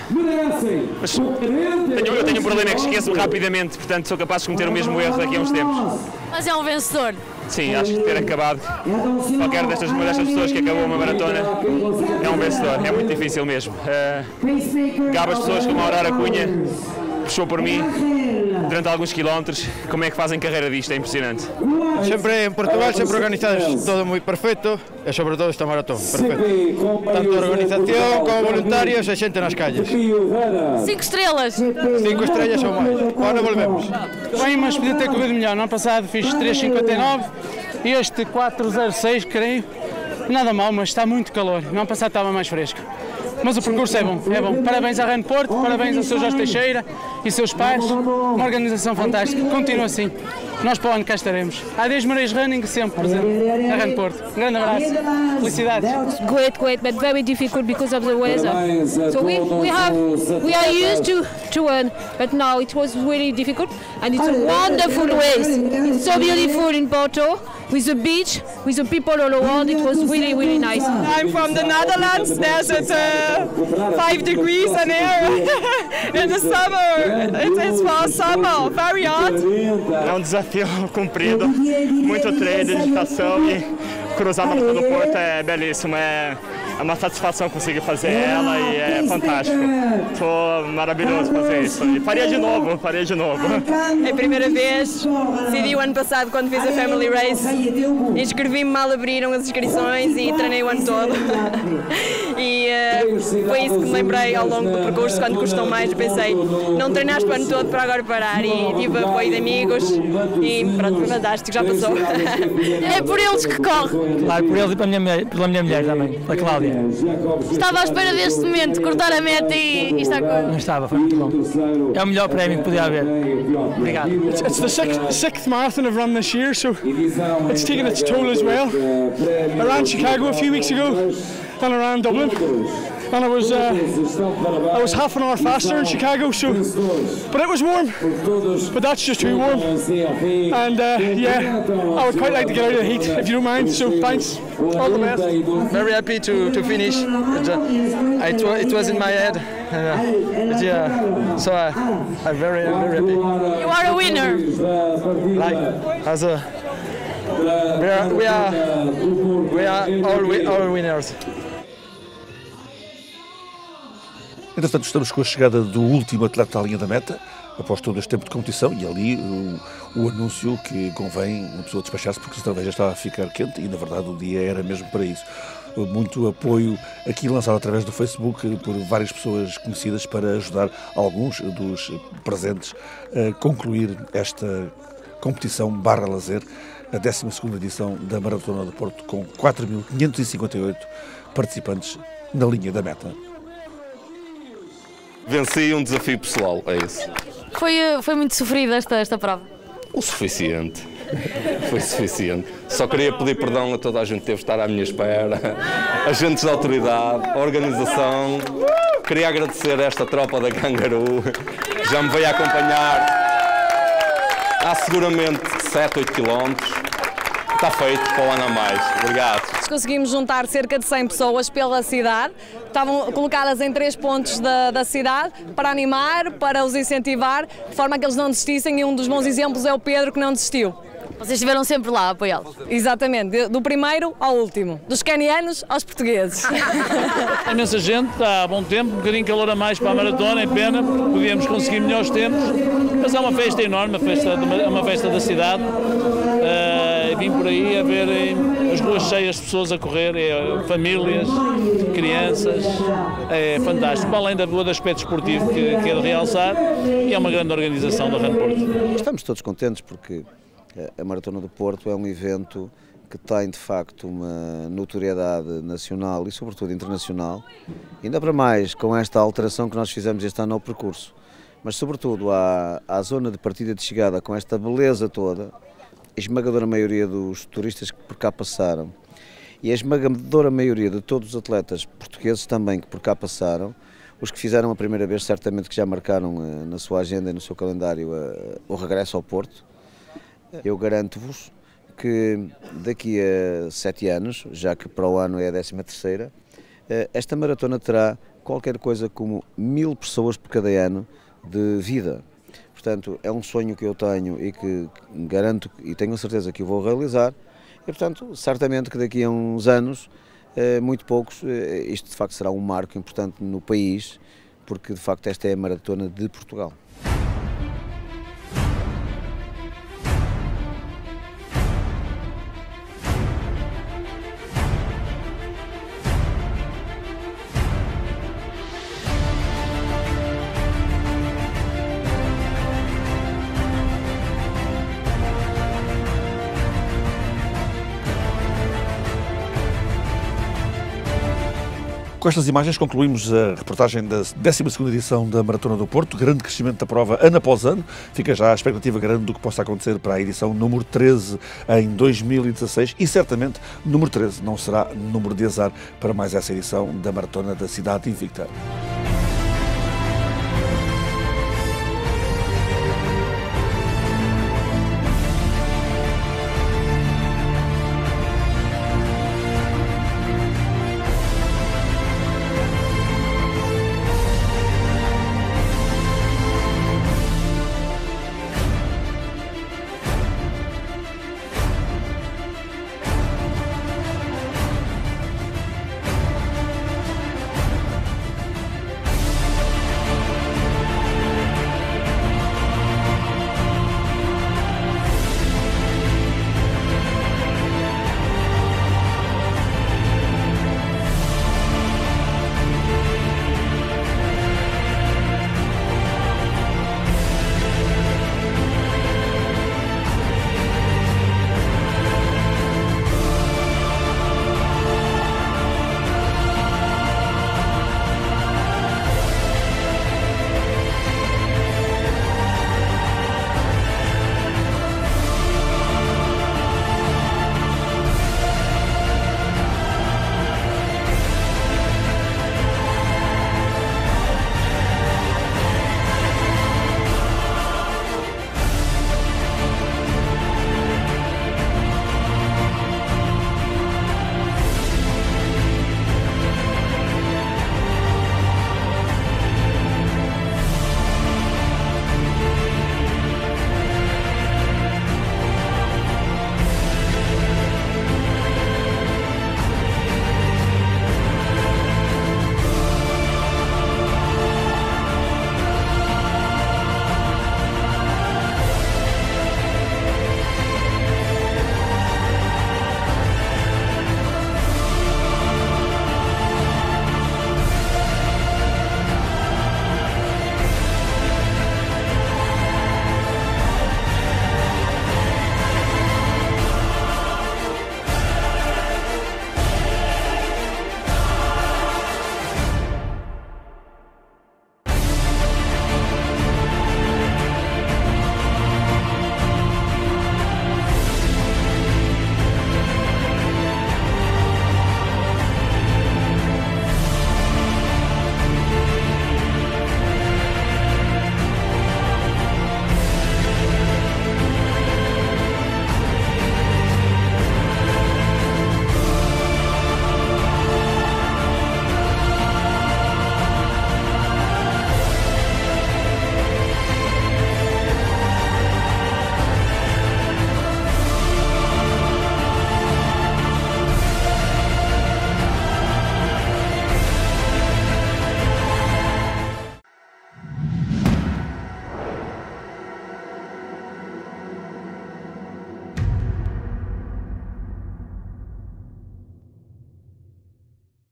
Mas eu tenho um problema, é que esqueço-me rapidamente, portanto sou capaz de cometer o mesmo erro daqui a uns tempos. Mas é um vencedor. Sim, acho que ter acabado, qualquer destas pessoas que acabou uma maratona é um vencedor, é muito difícil mesmo. Gabo as pessoas como a Aurora Cunha, puxou por mim durante alguns quilómetros. Como é que fazem carreira disto? É impressionante. Sempre em Portugal, sempre organizados, todo muito perfeito e sobre todo esta maratona, perfeito. Tanto organização como voluntários e gente nas calles. 5 estrelas. 5 estrelas ou mais. Agora volvemos. Bem, mas podia ter corrido melhor. No ano passado fiz 3,59 e este 4,06, creio. Nada mal, mas está muito calor. No ano passado estava mais fresco. Mas o percurso é bom, é bom. Parabéns à Run Porto, parabéns ao Sr. Jorge Teixeira e seus pais. Uma organização fantástica. Continua assim. Nós para o ano cá estaremos. Há 10 Marais Running sempre presente na Run Porto. Um grande abraço. Felicidades. Great, but very difficult because of the weather. So we are used to run, but now it was really difficult, and it's a wonderful race. It's so beautiful in Porto, with the beach, with the people all around. It was really, really nice. I'm from the Netherlands. There's 5 degrees in air in the summer. It's for summer, very hot. É um desafio cumprido, muito treino, dedicação e cruzar a Maratona do Porto é belíssimo. É uma satisfação conseguir fazer ela e é fantástico. Foi maravilhoso fazer isso. E faria de novo. É a primeira vez, decidi o ano passado quando fiz a Family Race. Inscrevi-me, mal abriram as inscrições e treinei o ano todo. E foi isso que me lembrei ao longo do percurso, quando custou mais, pensei, não treinaste o ano todo para agora parar. E tive apoio de amigos e pronto, foi fantástico, já passou. É por eles que corre. Claro, por eles e pela minha mulher também, a Cláudia. Estava à espera deste momento, cortar a meta e está com... Não estava, foi muito bom. É o melhor prémio que podia haver. Obrigado. It's the sixth marathon I've run this year, so it's taken its toll as well. I ran Chicago a few weeks ago, and I ran Dublin, and I was half an hour faster in Chicago, but it was warm, but that's just too warm. And yeah, I would quite like to get out of the heat if you don't mind. So thanks, all the best. Very happy to finish. It was in my head. Yeah, so I'm very happy. You are a winner. We are all winners. Entretanto, estamos com a chegada do último atleta à linha da meta, após todo este tempo de competição, e ali o anúncio que convém uma pessoa despachar-se porque a cerveja estava a ficar quente, e na verdade o dia era mesmo para isso. Muito apoio aqui lançado através do Facebook por várias pessoas conhecidas para ajudar alguns dos presentes a concluir esta competição /lazer, a 12ª edição da Maratona do Porto, com 4.558 participantes na linha da meta. Venci um desafio pessoal, é isso. Foi muito sofrida esta prova? O suficiente. Foi suficiente. Só queria pedir perdão a toda a gente que teve de estar à minha espera, agentes de autoridade, a organização. Queria agradecer a esta tropa da Cangaru, que já me veio acompanhar há seguramente 7, 8 quilómetros. Está feito para o ano a mais. Obrigado. Conseguimos juntar cerca de 100 pessoas pela cidade. Estavam colocadas em 3 pontos da cidade para animar, para os incentivar, de forma a que eles não desistissem, e um dos bons exemplos é o Pedro, que não desistiu. Vocês estiveram sempre lá a apoiá-los? Exatamente, do primeiro ao último, dos quenianos aos portugueses. Há imensa gente, está há bom tempo, um bocadinho de calor a mais para a maratona, é pena, porque podíamos conseguir melhores tempos, mas é uma festa enorme, uma festa da cidade. Vim por aí a ver as ruas cheias de pessoas a correr, famílias, crianças, é fantástico, para além do aspecto esportivo que é de realçar, e é uma grande organização da Run Porto. Estamos todos contentes porque a Maratona do Porto é um evento que tem de facto uma notoriedade nacional e sobretudo internacional, ainda para mais com esta alteração que nós fizemos este ano ao percurso, mas sobretudo à zona de partida e de chegada, com esta beleza toda, a esmagadora maioria dos turistas que por cá passaram e a esmagadora maioria de todos os atletas portugueses também que por cá passaram, os que fizeram a primeira vez certamente que já marcaram na sua agenda e no seu calendário o regresso ao Porto. Eu garanto-vos que daqui a 7 anos, já que para o ano é a 13ª, esta maratona terá qualquer coisa como 1000 pessoas por cada ano de vida. Portanto, é um sonho que eu tenho e que garanto e tenho a certeza que o vou realizar. E, portanto, certamente que daqui a uns anos, muito poucos, isto de facto será um marco importante no país, porque de facto esta é a Maratona de Portugal. Com estas imagens concluímos a reportagem da 12ª edição da Maratona do Porto, grande crescimento da prova ano após ano, fica já a expectativa grande do que possa acontecer para a edição número 13 em 2016 e certamente número 13 não será número de azar para mais essa edição da Maratona da Cidade Invicta.